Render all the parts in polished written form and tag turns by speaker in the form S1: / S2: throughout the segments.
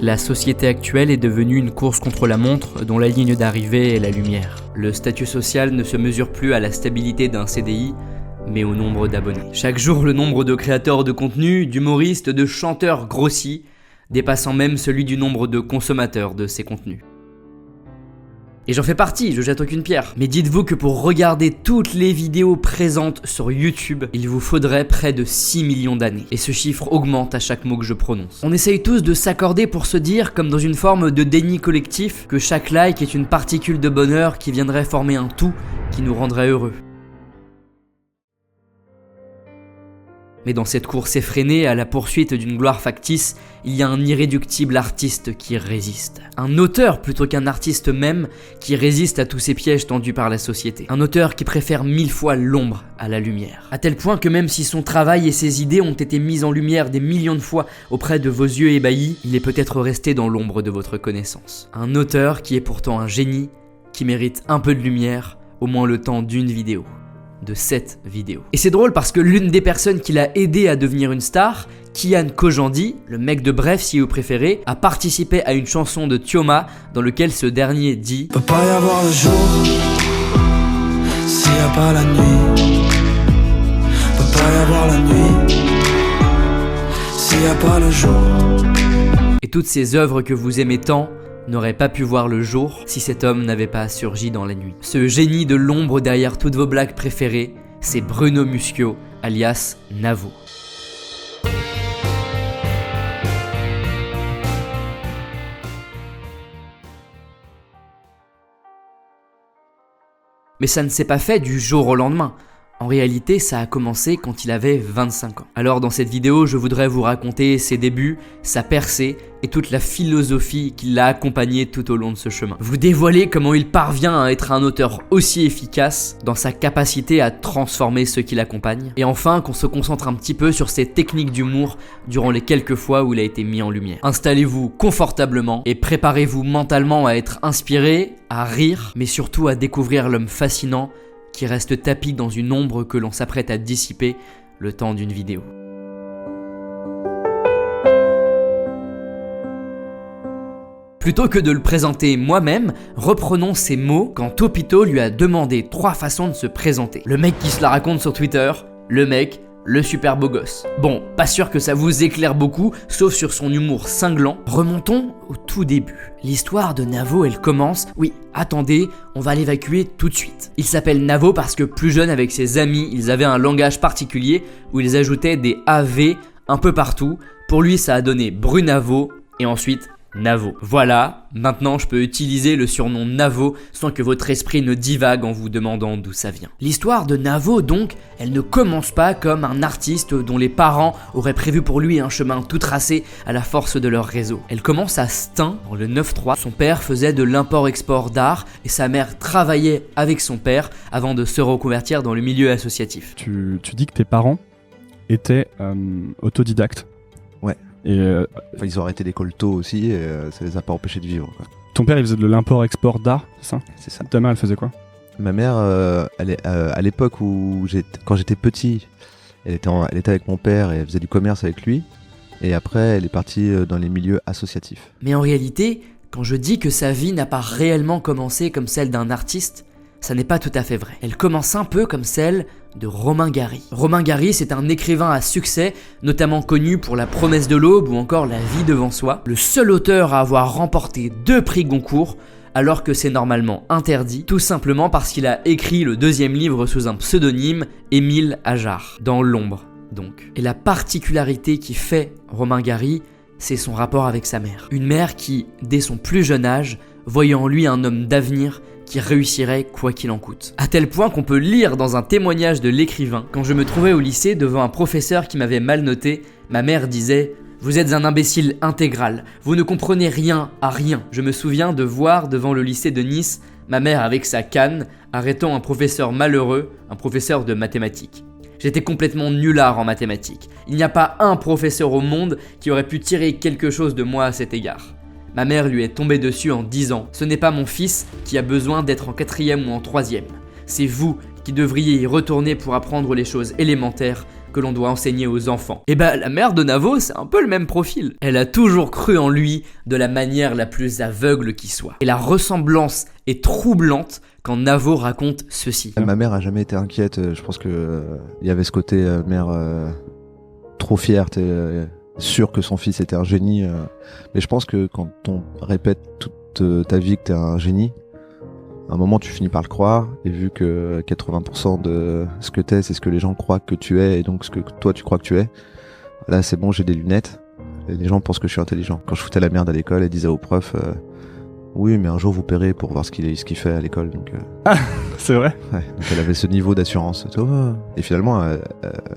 S1: La société actuelle est devenue une course contre la montre dont la ligne d'arrivée est la lumière. Le statut social ne se mesure plus à la stabilité d'un CDI, mais au nombre d'abonnés. Chaque jour, le nombre de créateurs de contenu, d'humoristes, de chanteurs grossit, dépassant même celui du nombre de consommateurs de ces contenus. Et j'en fais partie, je jette aucune pierre. Mais dites-vous que pour regarder toutes les vidéos présentes sur YouTube, il vous faudrait près de 6 millions d'années. Et ce chiffre augmente à chaque mot que je prononce. On essaye tous de s'accorder pour se dire, comme dans une forme de déni collectif, que chaque like est une particule de bonheur qui viendrait former un tout qui nous rendrait heureux. Mais dans cette course effrénée à la poursuite d'une gloire factice, il y a un irréductible artiste qui résiste. Un auteur plutôt qu'un artiste même qui résiste à tous ces pièges tendus par la société. Un auteur qui préfère 1000 fois l'ombre à la lumière. À tel point que même si son travail et ses idées ont été mis en lumière des millions de fois auprès de vos yeux ébahis, il est peut-être resté dans l'ombre de votre connaissance. Un auteur qui est pourtant un génie, qui mérite un peu de lumière, au moins le temps d'une vidéo. De cette vidéo. Et c'est drôle parce que l'une des personnes qui l'a aidé à devenir une star, Kian Kojandi, le mec de Bref si vous préférez, a participé à une chanson de Tioma dans lequel ce dernier dit «
S2: Peut pas y avoir le jour s'il y a pas la nuit. Peut pas y avoir la nuit s'il y a pas le jour. »
S1: Et toutes ces œuvres que vous aimez tant n'aurait pas pu voir le jour si cet homme n'avait pas surgi dans la nuit. Ce génie de l'ombre derrière toutes vos blagues préférées, c'est Bruno Muschio, alias Navo. Mais ça ne s'est pas fait du jour au lendemain. En réalité, ça a commencé quand il avait 25 ans. Alors dans cette vidéo, je voudrais vous raconter ses débuts, sa percée et toute la philosophie qui l'a accompagné tout au long de ce chemin. Vous dévoiler comment il parvient à être un auteur aussi efficace dans sa capacité à transformer ceux qui l'accompagnent. Et enfin, qu'on se concentre un petit peu sur ses techniques d'humour durant les quelques fois où il a été mis en lumière. Installez-vous confortablement et préparez-vous mentalement à être inspiré, à rire, mais surtout à découvrir l'homme fascinant qui reste tapi dans une ombre que l'on s'apprête à dissiper le temps d'une vidéo. Plutôt que de le présenter moi-même, reprenons ces mots quand Topito lui a demandé 3 façons de se présenter. Le mec qui se la raconte sur Twitter, le mec, le super beau gosse. Bon, pas sûr que ça vous éclaire beaucoup, sauf sur son humour cinglant. Remontons au tout début. L'histoire de Navo, elle commence... Oui, attendez, on va l'évacuer tout de suite. Il s'appelle Navo parce que plus jeune avec ses amis, ils avaient un langage particulier où ils ajoutaient des AV un peu partout. Pour lui, ça a donné Brunavo et ensuite... Navo. Voilà, maintenant je peux utiliser le surnom Navo sans que votre esprit ne divague en vous demandant d'où ça vient. L'histoire de Navo donc, elle ne commence pas comme un artiste dont les parents auraient prévu pour lui un chemin tout tracé à la force de leur réseau. Elle commence à Stein, dans le 9-3. Son père faisait de l'import-export d'art et sa mère travaillait avec son père avant de se reconvertir dans le milieu associatif.
S3: Tu dis que tes parents étaient autodidactes.
S4: Ouais.
S3: Et
S4: enfin, ils ont arrêté l'école tôt aussi et ça les a pas empêchés de vivre, quoi.
S3: Ton père il faisait de l'import-export d'art, c'est ça?
S4: C'est ça.
S3: Ta mère elle faisait quoi?
S4: Ma mère, à l'époque où quand j'étais petit, elle était avec mon père et elle faisait du commerce avec lui. Et après, elle est partie dans les milieux associatifs.
S1: Mais en réalité, quand je dis que sa vie n'a pas réellement commencé comme celle d'un artiste, ça n'est pas tout à fait vrai. Elle commence un peu comme celle de Romain Gary. Romain Gary, c'est un écrivain à succès, notamment connu pour La Promesse de l'Aube ou encore La Vie devant soi, le seul auteur à avoir remporté 2 prix Goncourt, alors que c'est normalement interdit, tout simplement parce qu'il a écrit le 2e livre sous un pseudonyme, Émile Ajar, dans l'ombre donc. Et la particularité qui fait Romain Gary, c'est son rapport avec sa mère. Une mère qui, dès son plus jeune âge, voyait en lui un homme d'avenir qui réussirait quoi qu'il en coûte. À tel point qu'on peut lire dans un témoignage de l'écrivain, quand je me trouvais au lycée devant un professeur qui m'avait mal noté, ma mère disait « Vous êtes un imbécile intégral, vous ne comprenez rien à rien ». Je me souviens de voir devant le lycée de Nice, ma mère avec sa canne, arrêtant un professeur malheureux, un professeur de mathématiques. J'étais complètement nulard en mathématiques. Il n'y a pas un professeur au monde qui aurait pu tirer quelque chose de moi à cet égard. Ma mère lui est tombée dessus en disant « Ce n'est pas mon fils qui a besoin d'être en 4e ou en 3e. C'est vous qui devriez y retourner pour apprendre les choses élémentaires que l'on doit enseigner aux enfants. Et bah la mère de Navo, c'est un peu le même profil. Elle a toujours cru en lui de la manière la plus aveugle qui soit. Et la ressemblance est troublante quand Navo raconte ceci.
S4: Ma mère a jamais été inquiète. Je pense que il y avait ce côté mère trop fière, sûre que son fils était un génie. Mais je pense que quand on répète toute ta vie que t'es un génie, à un moment tu finis par le croire. Et vu que 80% de ce que t'es, c'est ce que les gens croient que tu es, et donc ce que toi tu crois que tu es, là c'est bon, j'ai des lunettes. Et les gens pensent que je suis intelligent. Quand je foutais la merde à l'école, elle disait aux profs oui, mais un jour vous paierez pour voir ce qu'il fait à l'école. Donc,
S3: C'est vrai.
S4: ouais, donc elle avait ce niveau d'assurance. Et finalement,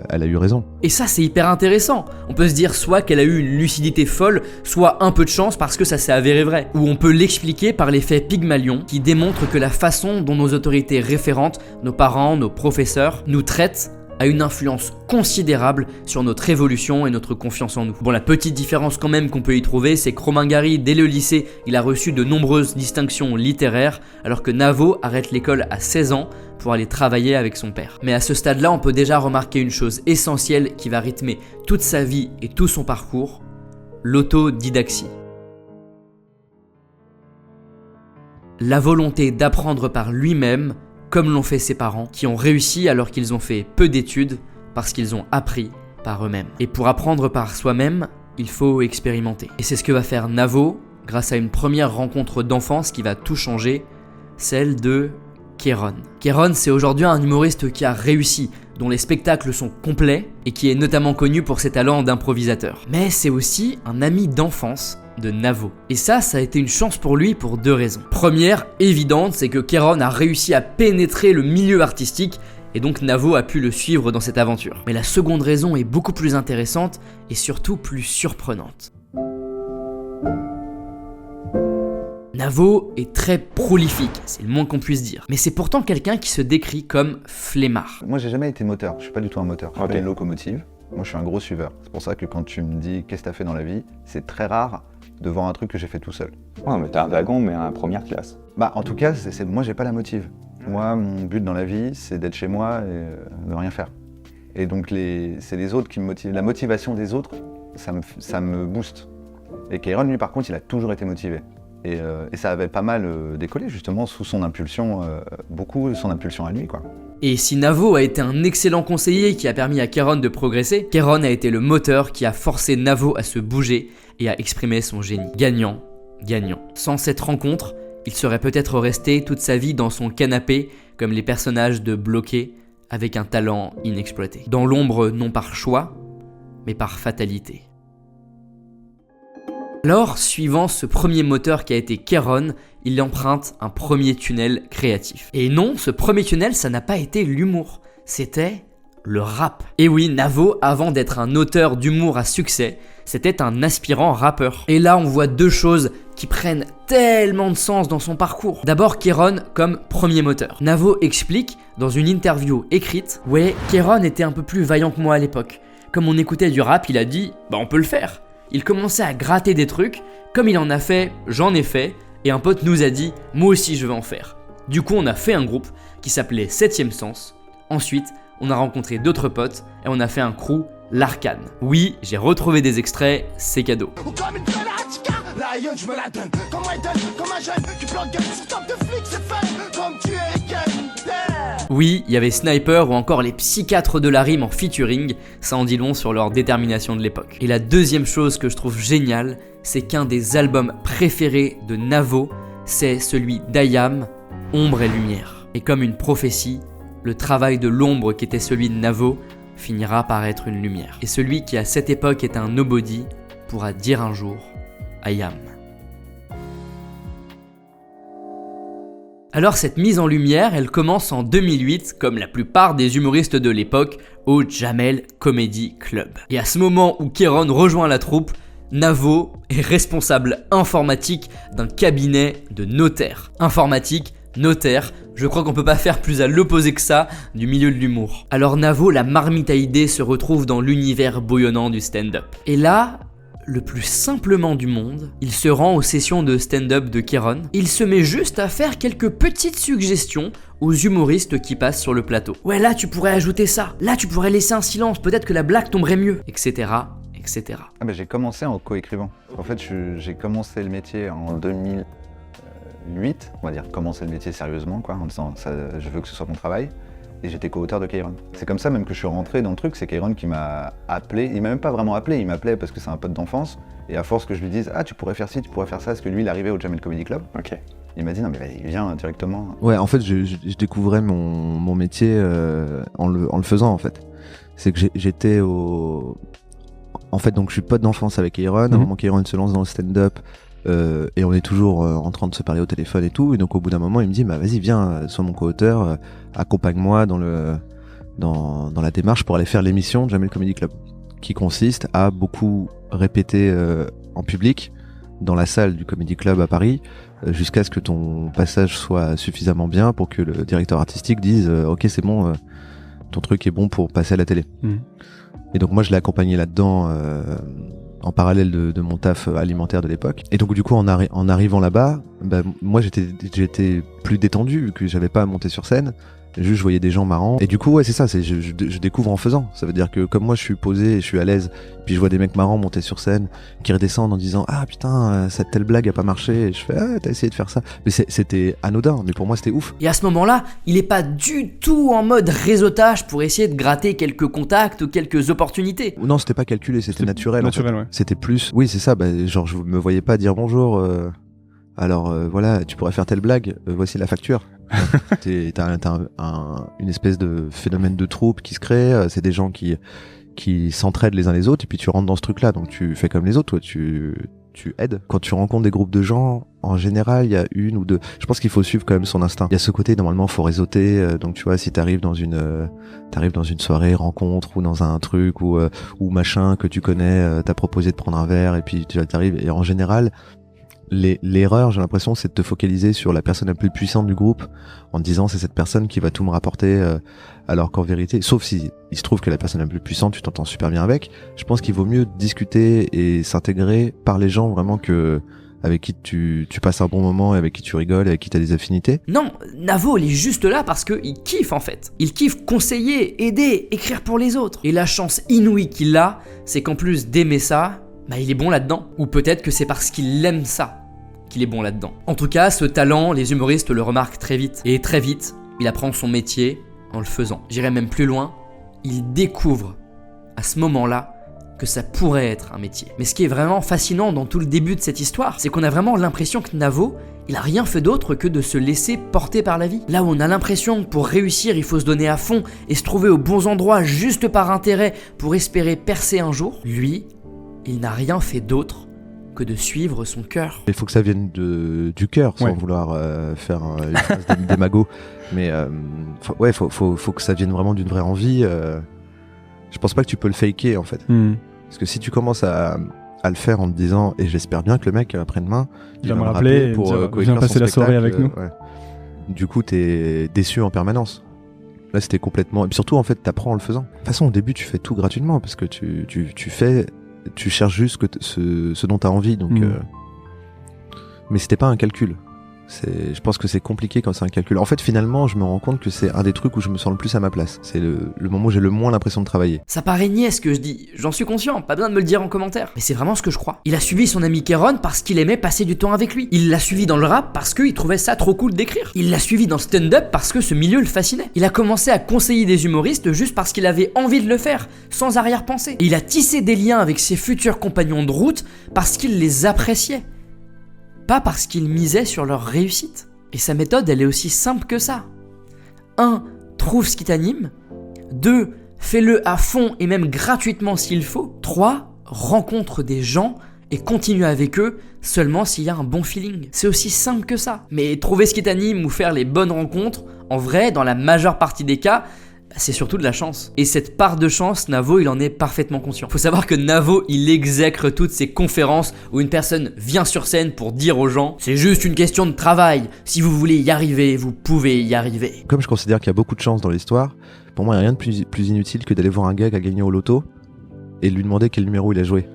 S4: elle a eu raison.
S1: Et ça, c'est hyper intéressant. On peut se dire soit qu'elle a eu une lucidité folle, soit un peu de chance parce que ça s'est avéré vrai. Ou on peut l'expliquer par l'effet Pygmalion, qui démontre que la façon dont nos autorités référentes, nos parents, nos professeurs, nous traitent a une influence considérable sur notre évolution et notre confiance en nous. Bon, la petite différence quand même qu'on peut y trouver, c'est que Romain Gary, dès le lycée, il a reçu de nombreuses distinctions littéraires, alors que Navo arrête l'école à 16 ans pour aller travailler avec son père. Mais à ce stade-là, on peut déjà remarquer une chose essentielle qui va rythmer toute sa vie et tout son parcours, l'autodidaxie. La volonté d'apprendre par lui-même, comme l'ont fait ses parents, qui ont réussi alors qu'ils ont fait peu d'études, parce qu'ils ont appris par eux-mêmes. Et pour apprendre par soi-même, il faut expérimenter. Et c'est ce que va faire Navo, grâce à une première rencontre d'enfance qui va tout changer, celle de Kéron. Kéron, c'est aujourd'hui un humoriste qui a réussi, dont les spectacles sont complets, et qui est notamment connu pour ses talents d'improvisateur. Mais c'est aussi un ami d'enfance de Navo. Et ça a été une chance pour lui pour deux raisons. Première, évidente, c'est que Kéron a réussi à pénétrer le milieu artistique et donc Navo a pu le suivre dans cette aventure. Mais la seconde raison est beaucoup plus intéressante et surtout plus surprenante. Navo est très prolifique, c'est le moins qu'on puisse dire. Mais c'est pourtant quelqu'un qui se décrit comme flemmard.
S5: Moi j'ai jamais été moteur, je suis pas du tout un moteur, je suis
S6: Ok.
S5: pas une locomotive. Moi je suis un gros suiveur. C'est pour ça que quand tu me dis qu'est-ce que t'as fait dans la vie, c'est très rare de voir un truc que j'ai fait tout seul.
S6: Ouais, mais t'as un wagon, mais à première classe.
S5: Bah en tout cas, moi j'ai pas la motive. Moi mon but dans la vie c'est d'être chez moi et de rien faire. Et donc c'est les autres qui me motivent. La motivation des autres, ça me booste. Et Kéron lui par contre il a toujours été motivé. Et ça avait pas mal décollé justement sous son impulsion, beaucoup son impulsion à lui quoi.
S1: Et si Navo a été un excellent conseiller qui a permis à Kéron de progresser, Kéron a été le moteur qui a forcé Navo à se bouger et à exprimer son génie. Gagnant, gagnant. Sans cette rencontre, il serait peut-être resté toute sa vie dans son canapé, comme les personnages de Bloqué, avec un talent inexploité. Dans l'ombre non par choix, mais par fatalité. Alors, suivant ce premier moteur qui a été Kéron, il emprunte un premier tunnel créatif. Et non, ce premier tunnel, ça n'a pas été l'humour, c'était le rap. Et oui, Navo, avant d'être un auteur d'humour à succès, c'était un aspirant rappeur. Et là, on voit deux choses qui prennent tellement de sens dans son parcours. D'abord, Kéron comme premier moteur. Navo explique, dans une interview écrite, « Ouais, Kéron était un peu plus vaillant que moi à l'époque. Comme on écoutait du rap, il a dit « Bah on peut le faire ». Il commençait à gratter des trucs, comme il en a fait, j'en ai fait, et un pote nous a dit « Moi aussi je veux en faire ». Du coup on a fait un groupe qui s'appelait 7ème Sens. Ensuite, on a rencontré d'autres potes et on a fait un crew, l'Arcane. Oui, j'ai retrouvé des extraits, c'est cadeau.
S7: Ou comme une fanatica, la gueule, je me la donne. Comme White, comme un jeune, tu plantes gueule, si top de flic, c'est fun. Comme tu es gun.
S1: Oui, il y avait Sniper ou encore les psychiatres de la rime en featuring, ça en dit long sur leur détermination de l'époque. Et la deuxième chose que je trouve géniale, c'est qu'un des albums préférés de Navo, c'est celui d'Ayam, Ombre et Lumière. Et comme une prophétie, le travail de l'ombre qui était celui de Navo finira par être une lumière. Et celui qui à cette époque est un nobody pourra dire un jour Ayam. Alors cette mise en lumière, elle commence en 2008, comme la plupart des humoristes de l'époque, au Jamel Comedy Club. Et à ce moment où Kéron rejoint la troupe, Navo est responsable informatique d'un cabinet de notaires. Informatique, notaire, je crois qu'on peut pas faire plus à l'opposé que ça du milieu de l'humour. Alors Navo, la marmite à idées, se retrouve dans l'univers bouillonnant du stand-up. Et là, le plus simplement du monde, il se rend aux sessions de stand-up de Kéron. Il se met juste à faire quelques petites suggestions aux humoristes qui passent sur le plateau. Ouais, là tu pourrais ajouter ça, là tu pourrais laisser un silence, peut-être que la blague tomberait mieux, etc. etc.
S5: Ah bah, j'ai commencé en co-écrivant. En fait, j'ai commencé le métier en 2008, on va dire, commencer le métier sérieusement, quoi, en disant ça, je veux que ce soit mon travail. Et j'étais co-auteur de Kéron. C'est comme ça même que je suis rentré dans le truc, c'est Kéron qui m'a appelé. Il m'a même pas vraiment appelé, il m'appelait parce que c'est un pote d'enfance. Et à force que je lui dise, ah tu pourrais faire ci, tu pourrais faire ça, parce que lui il arrivait au Jamel Comedy Club.
S6: Ok.
S5: Il m'a dit, non mais vas-y, viens directement.
S4: Ouais, en fait, je découvrais mon métier en le faisant, en fait. C'est que j'étais au... En fait, donc je suis pote d'enfance avec Kéron. À un moment, Kéron se lance dans le stand-up. Et on est toujours en train de se parler au téléphone et tout, et donc au bout d'un moment il me dit bah vas-y viens, sois mon co-auteur, accompagne-moi dans la démarche pour aller faire l'émission de Jamel Comedy Club, qui consiste à beaucoup répéter en public dans la salle du Comedy Club à Paris jusqu'à ce que ton passage soit suffisamment bien pour que le directeur artistique dise ok c'est bon, ton truc est bon pour passer à la télé. Et donc moi je l'ai accompagné là-dedans en parallèle de mon taf alimentaire de l'époque. Et donc du coup en arrivant là-bas, bah, moi j'étais plus détendu vu que j'avais pas à monter sur scène. Juste je voyais des gens marrants. Et du coup ouais c'est ça, je découvre en faisant. Ça veut dire que comme moi je suis posé et je suis à l'aise, puis je vois des mecs marrants monter sur scène, qui redescendent en disant ah putain cette telle blague a pas marché. Et je fais ah t'as essayé de faire ça. Mais c'était anodin, mais pour moi c'était ouf.
S1: Et à ce moment-là, il est pas du tout en mode réseautage pour essayer de gratter quelques contacts ou quelques opportunités.
S4: Non c'était pas calculé, c'était naturel.
S3: Naturel,
S4: en fait.
S3: ouais.
S4: C'était plus, oui c'est ça, bah, genre je me voyais pas dire bonjour. Alors voilà, tu pourrais faire telle blague, voici la facture. T'as une espèce de phénomène de troupe qui se crée, c'est des gens qui s'entraident les uns les autres, et puis tu rentres dans ce truc-là, donc tu fais comme les autres, toi, tu aides. Quand tu rencontres des groupes de gens, en général, il y a une ou deux. Je pense qu'il faut suivre quand même son instinct. Il y a ce côté, normalement, faut réseauter, donc tu vois, si t'arrives dans une soirée, rencontre, ou dans un truc, ou machin que tu connais, t'as proposé de prendre un verre, et puis tu t'arrives, et en général, l'erreur, j'ai l'impression, c'est de te focaliser sur la personne la plus puissante du groupe en te disant c'est cette personne qui va tout me rapporter, alors qu'en vérité, sauf si il se trouve que la personne la plus puissante, tu t'entends super bien avec, je pense qu'il vaut mieux discuter et s'intégrer par les gens vraiment avec qui tu passes un bon moment, et avec qui tu rigoles, et avec qui tu as des affinités.
S1: Non, Navo il est juste là parce qu'il kiffe en fait. Il kiffe conseiller, aider, écrire pour les autres. Et la chance inouïe qu'il a, c'est qu'en plus d'aimer ça, bah il est bon là-dedans. Ou peut-être que c'est parce qu'il aime ça qu'il est bon là-dedans. En tout cas, ce talent, les humoristes le remarquent très vite. Et très vite, il apprend son métier en le faisant. J'irai même plus loin, il découvre à ce moment-là que ça pourrait être un métier. Mais ce qui est vraiment fascinant dans tout le début de cette histoire, c'est qu'on a vraiment l'impression que Navo, il a rien fait d'autre que de se laisser porter par la vie. Là où on a l'impression que pour réussir, il faut se donner à fond et se trouver aux bons endroits juste par intérêt pour espérer percer un jour, lui, il n'a rien fait d'autre que de suivre son cœur.
S4: Il faut que ça vienne du cœur, sans vouloir faire une phrase démago. Mais faut que ça vienne vraiment d'une vraie envie. Je pense pas que tu peux le faker en fait. Parce que si tu commences à le faire en te disant, et j'espère bien que le mec après-demain il va me rappeler pour
S3: viens passer la soirée avec nous.
S4: Du coup t'es déçu en permanence. Là c'était complètement... Et puis surtout en fait t'apprends en le faisant. De toute façon au début tu fais tout gratuitement parce que tu cherches juste ce dont tu as envie, donc mais c'était pas un calcul. Je pense que c'est compliqué quand c'est un calcul. En fait, finalement, je me rends compte que c'est un des trucs où je me sens le plus à ma place. C'est le moment où j'ai le moins l'impression de travailler.
S1: Ça paraît niais ce que je dis, j'en suis conscient, pas besoin de me le dire en commentaire. Mais c'est vraiment ce que je crois. Il a suivi son ami Kéron parce qu'il aimait passer du temps avec lui. Il l'a suivi dans le rap parce qu'il trouvait ça trop cool d'écrire. Il l'a suivi dans le stand-up parce que ce milieu le fascinait. Il a commencé à conseiller des humoristes juste parce qu'il avait envie de le faire, sans arrière-pensée. Et il a tissé des liens avec ses futurs compagnons de route parce qu'il les appréciait. Pas parce qu'il misait sur leur réussite. Et sa méthode, elle est aussi simple que ça. 1. Trouve ce qui t'anime. 2. Fais-le à fond et même gratuitement s'il faut. 3. Rencontre des gens et continue avec eux seulement s'il y a un bon feeling. C'est aussi simple que ça. Mais trouver ce qui t'anime ou faire les bonnes rencontres, en vrai, dans la majeure partie des cas, c'est surtout de la chance. Et cette part de chance, Navo, il en est parfaitement conscient. Faut savoir que Navo, il exècre toutes ces conférences où une personne vient sur scène pour dire aux gens « C'est juste une question de travail. Si vous voulez y arriver, vous pouvez y arriver. »
S4: Comme je considère qu'il y a beaucoup de chance dans l'histoire, pour moi, il n'y a rien de plus inutile que d'aller voir un gars qui a gagné au loto et lui demander quel numéro il a joué.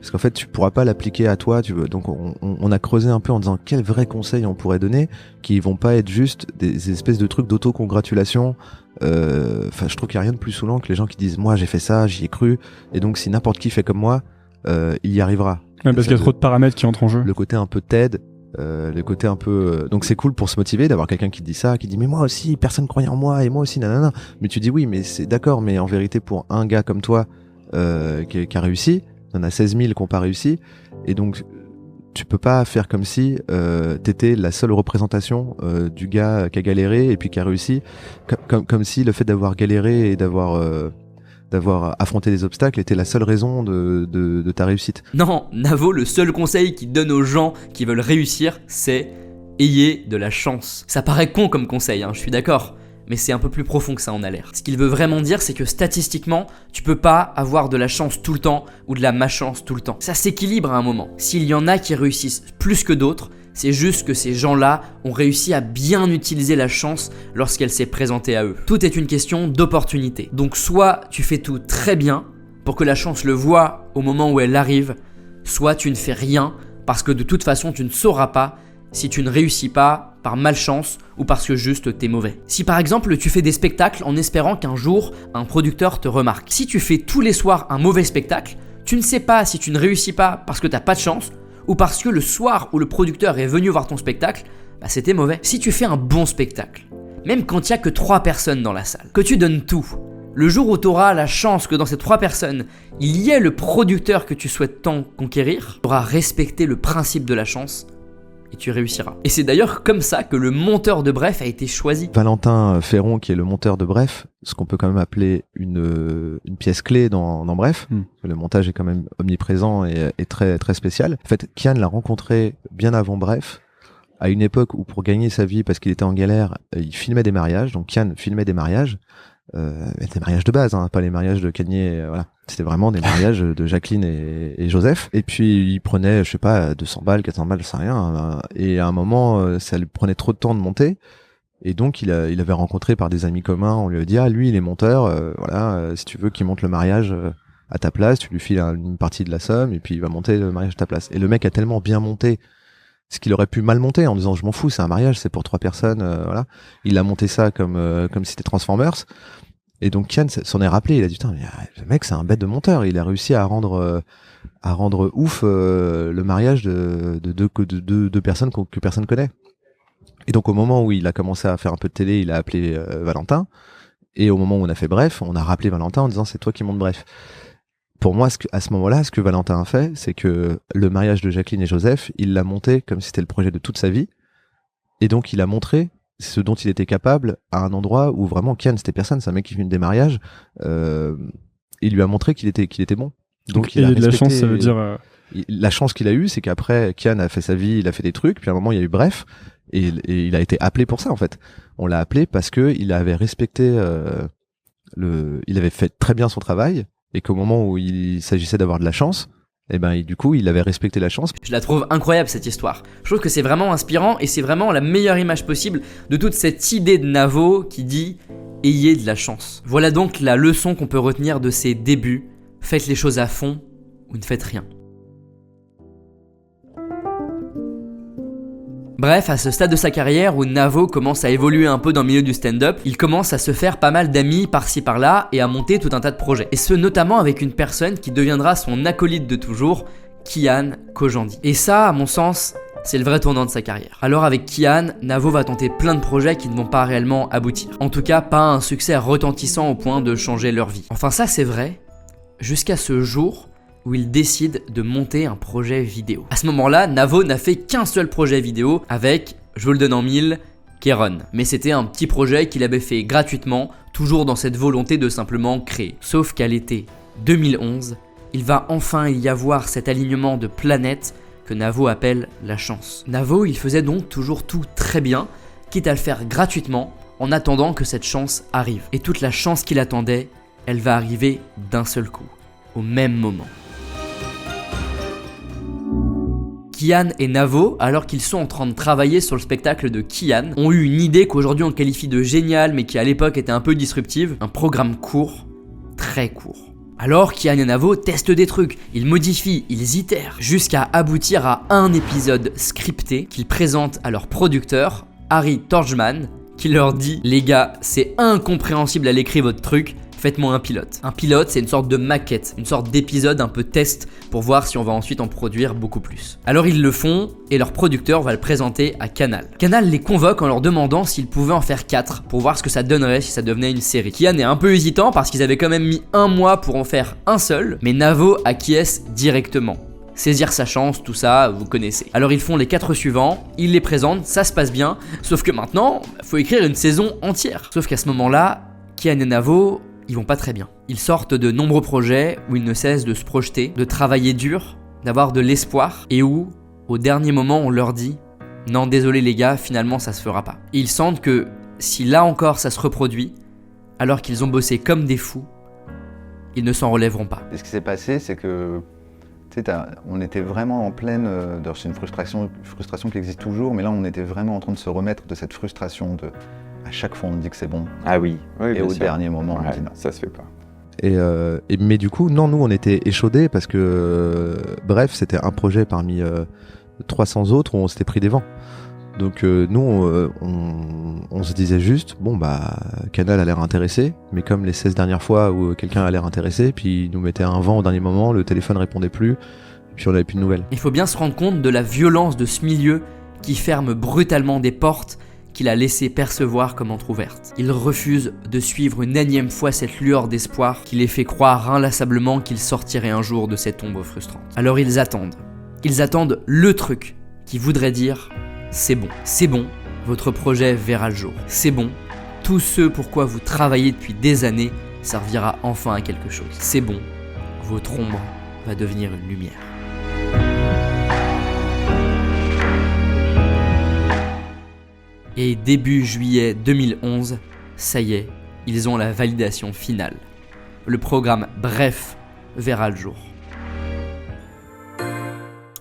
S4: Parce qu'en fait, tu pourras pas l'appliquer à toi. Donc, on a creusé un peu en disant quels vrais conseils on pourrait donner qui vont pas être juste des espèces de trucs d'autocongratulation. Enfin, je trouve qu'il y a rien de plus saoulant que les gens qui disent moi j'ai fait ça, j'y ai cru, et donc si n'importe qui fait comme moi, il y arrivera.
S3: Ouais, parce qu'il y a trop de paramètres qui entrent en jeu.
S4: Le côté un peu TED. Le côté un peu donc c'est cool pour se motiver d'avoir quelqu'un qui dit ça, qui dit mais moi aussi personne croyait en moi et moi aussi nanana, mais tu dis oui mais c'est d'accord, mais en vérité pour un gars comme toi qui a réussi, il y en a 16 000 qui n'ont pas réussi, et donc tu peux pas faire comme si t'étais la seule représentation du gars qui a galéré et puis qui a réussi, comme si le fait d'avoir galéré et d'avoir affronté des obstacles était la seule raison de ta réussite.
S1: Non, Navo, le seul conseil qu'il donne aux gens qui veulent réussir, c'est ayez de la chance. Ça paraît con comme conseil, hein, je suis d'accord, mais c'est un peu plus profond que ça en a l'air. Ce qu'il veut vraiment dire, c'est que statistiquement, tu peux pas avoir de la chance tout le temps ou de la malchance tout le temps. Ça s'équilibre à un moment. S'il y en a qui réussissent plus que d'autres, c'est juste que ces gens-là ont réussi à bien utiliser la chance lorsqu'elle s'est présentée à eux. Tout est une question d'opportunité. Donc soit tu fais tout très bien pour que la chance le voie au moment où elle arrive, soit tu ne fais rien parce que de toute façon tu ne sauras pas si tu ne réussis pas par malchance ou parce que juste t'es mauvais. Si par exemple tu fais des spectacles en espérant qu'un jour un producteur te remarque, si tu fais tous les soirs un mauvais spectacle, tu ne sais pas si tu ne réussis pas parce que t'as pas de chance ou parce que le soir où le producteur est venu voir ton spectacle, bah c'était mauvais. Si tu fais un bon spectacle, même quand il n'y a que 3 personnes dans la salle, que tu donnes tout, le jour où tu auras la chance que dans ces 3 personnes, il y ait le producteur que tu souhaites tant conquérir, tu auras respecté le principe de la chance et tu réussiras. Et c'est d'ailleurs comme ça que le monteur de Bref a été choisi.
S4: Valentin Ferron, qui est le monteur de Bref, ce qu'on peut quand même appeler une pièce clé dans Bref. Le montage est quand même omniprésent et très, très spécial. En fait, Kian l'a rencontré bien avant Bref, à une époque où pour gagner sa vie, parce qu'il était en galère, il filmait des mariages. Donc Kian filmait des mariages de base, hein, pas les mariages de Kanye, voilà. C'était vraiment des mariages de Jacqueline et Joseph. Et puis il prenait, je sais pas, 200 balles, 400 balles, je sais rien. Et à un moment, ça lui prenait trop de temps de monter. Et donc il avait rencontré par des amis communs, on lui a dit lui il est monteur, si tu veux qu'il monte le mariage à ta place, tu lui files une partie de la somme et puis il va monter le mariage à ta place. Et le mec a tellement bien monté ce qu'il aurait pu mal monter en disant je m'en fous, c'est un mariage, c'est pour 3 personnes, voilà. Il a monté ça comme si c'était Transformers. Et donc Kian s'en est rappelé, il a dit putain, le mec c'est un bête de monteur, il a réussi à rendre ouf le mariage de deux personnes que personne connaît. Et donc au moment où il a commencé à faire un peu de télé, il a appelé Valentin, et au moment où on a fait Bref, on a rappelé Valentin en disant c'est toi qui montes Bref. Pour moi, à ce moment-là, ce que Valentin a fait, c'est que le mariage de Jacqueline et Joseph, il l'a monté comme si c'était le projet de toute sa vie, et donc il a montré ce dont il était capable à un endroit où vraiment Kian c'était personne, c'est un mec qui filme des mariages, il lui a montré qu'il était bon. Donc il a
S3: de la chance, ça veut dire
S4: la chance qu'il a eue, c'est qu'après Kian a fait sa vie, il a fait des trucs, puis à un moment il y a eu Bref, et il a été appelé pour ça en fait. On l'a appelé parce que il avait respecté il avait fait très bien son travail, et qu'au moment où il s'agissait d'avoir de la chance, et du coup il avait respecté la chance.
S1: Je la trouve incroyable cette histoire. Je trouve que c'est vraiment inspirant et c'est vraiment la meilleure image possible de toute cette idée de Navo qui dit ayez de la chance. Voilà donc la leçon qu'on peut retenir de ses débuts. Faites les choses à fond ou ne faites rien. Bref, à ce stade de sa carrière où Navo commence à évoluer un peu dans le milieu du stand-up, il commence à se faire pas mal d'amis par-ci par-là et à monter tout un tas de projets. Et ce notamment avec une personne qui deviendra son acolyte de toujours, Kian Kojandi. Et ça, à mon sens, c'est le vrai tournant de sa carrière. Alors avec Kian, Navo va tenter plein de projets qui ne vont pas réellement aboutir. En tout cas, pas un succès retentissant au point de changer leur vie. Enfin ça c'est vrai, jusqu'à ce jour où il décide de monter un projet vidéo. À ce moment-là, Navo n'a fait qu'un seul projet vidéo avec, je vous le donne en mille, Kéron. Mais c'était un petit projet qu'il avait fait gratuitement, toujours dans cette volonté de simplement créer. Sauf qu'à l'été 2011, il va enfin y avoir cet alignement de planètes que Navo appelle la chance. Navo, il faisait donc toujours tout très bien, quitte à le faire gratuitement, en attendant que cette chance arrive. Et toute la chance qu'il attendait, elle va arriver d'un seul coup, au même moment. Kian et Navo, alors qu'ils sont en train de travailler sur le spectacle de Kian, ont eu une idée qu'aujourd'hui on qualifie de géniale mais qui à l'époque était un peu disruptive, un programme court, très court. Alors Kian et Navo testent des trucs, ils modifient, ils itèrent, jusqu'à aboutir à un épisode scripté qu'ils présentent à leur producteur, Harry Torgman, qui leur dit « Les gars, c'est incompréhensible à l'écrit votre truc, faites-moi un pilote ». Un pilote, c'est une sorte de maquette, une sorte d'épisode un peu test pour voir si on va ensuite en produire beaucoup plus. Alors ils le font et leur producteur va le présenter à Canal. Canal les convoque en leur demandant s'ils pouvaient en faire 4 pour voir ce que ça donnerait si ça devenait une série. Kian est un peu hésitant parce qu'ils avaient quand même mis 1 mois pour en faire un seul, mais Navo acquiesce directement. Saisir sa chance, tout ça, vous connaissez. Alors ils font les 4 suivants, ils les présentent, ça se passe bien, sauf que maintenant, faut écrire une saison entière. Sauf qu'à ce moment-là, Kian et Navo, ils vont pas très bien. Ils sortent de nombreux projets où ils ne cessent de se projeter, de travailler dur, d'avoir de l'espoir, et où, au dernier moment, on leur dit « Non, désolé les gars, finalement ça se fera pas ». Et ils sentent que si là encore ça se reproduit, alors qu'ils ont bossé comme des fous, ils ne s'en relèveront pas.
S5: Et ce qui s'est passé, c'est que on était vraiment en pleine... c'est une frustration qui existe toujours, mais là on était vraiment en train de se remettre de cette frustration de... À chaque fois on dit que c'est bon,
S6: Ah oui, oui,
S5: et
S6: bien
S5: au
S6: sûr.
S5: dernier moment on
S6: Ouais,
S5: dit non.
S6: ça se fait pas.
S4: Mais du coup, non, nous on était échaudés parce que, bref, c'était un projet parmi 300 autres où on s'était pris des vents. Donc nous, on se disait juste, bon bah, Canal a l'air intéressé, mais comme les 16 dernières fois où quelqu'un a l'air intéressé, puis il nous mettait un vent au dernier moment, le téléphone répondait plus, puis on n'avait plus de nouvelles.
S1: Il faut bien se rendre compte de la violence de ce milieu qui ferme brutalement des portes qu'il a laissé percevoir comme entr'ouvertes. Il refuse de suivre une énième fois cette lueur d'espoir qui les fait croire inlassablement qu'ils sortiraient un jour de cette ombre frustrante. Alors ils attendent. Ils attendent le truc qui voudrait dire « c'est bon, votre projet verra le jour. C'est bon, tout ce pourquoi vous travaillez depuis des années servira enfin à quelque chose. C'est bon, votre ombre va devenir une lumière. » Et début juillet 2011, ça y est, ils ont la validation finale. Le programme Bref verra le jour.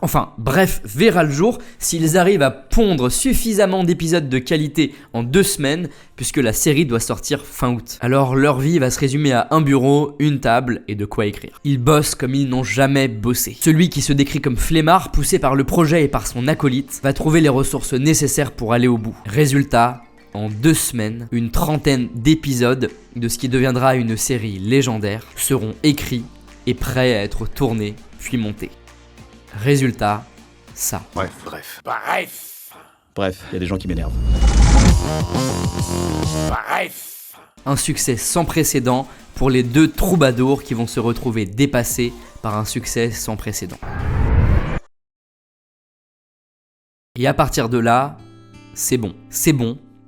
S1: Enfin, Bref verra le jour s'ils arrivent à pondre suffisamment d'épisodes de qualité en 2 semaines, puisque la série doit sortir fin août. Alors leur vie va se résumer à un bureau, une table et de quoi écrire. Ils bossent comme ils n'ont jamais bossé. Celui qui se décrit comme flemmard, poussé par le projet et par son acolyte, va trouver les ressources nécessaires pour aller au bout. Résultat, en 2 semaines, une 30aine d'épisodes de ce qui deviendra une série légendaire seront écrits et prêts à être tournés puis montés. Résultat, ça.
S8: Bref, il y a des gens qui m'énervent.
S1: Un succès sans précédent pour les 2 troubadours qui vont se retrouver dépassés par un succès sans précédent. Et à partir de là, c'est bon,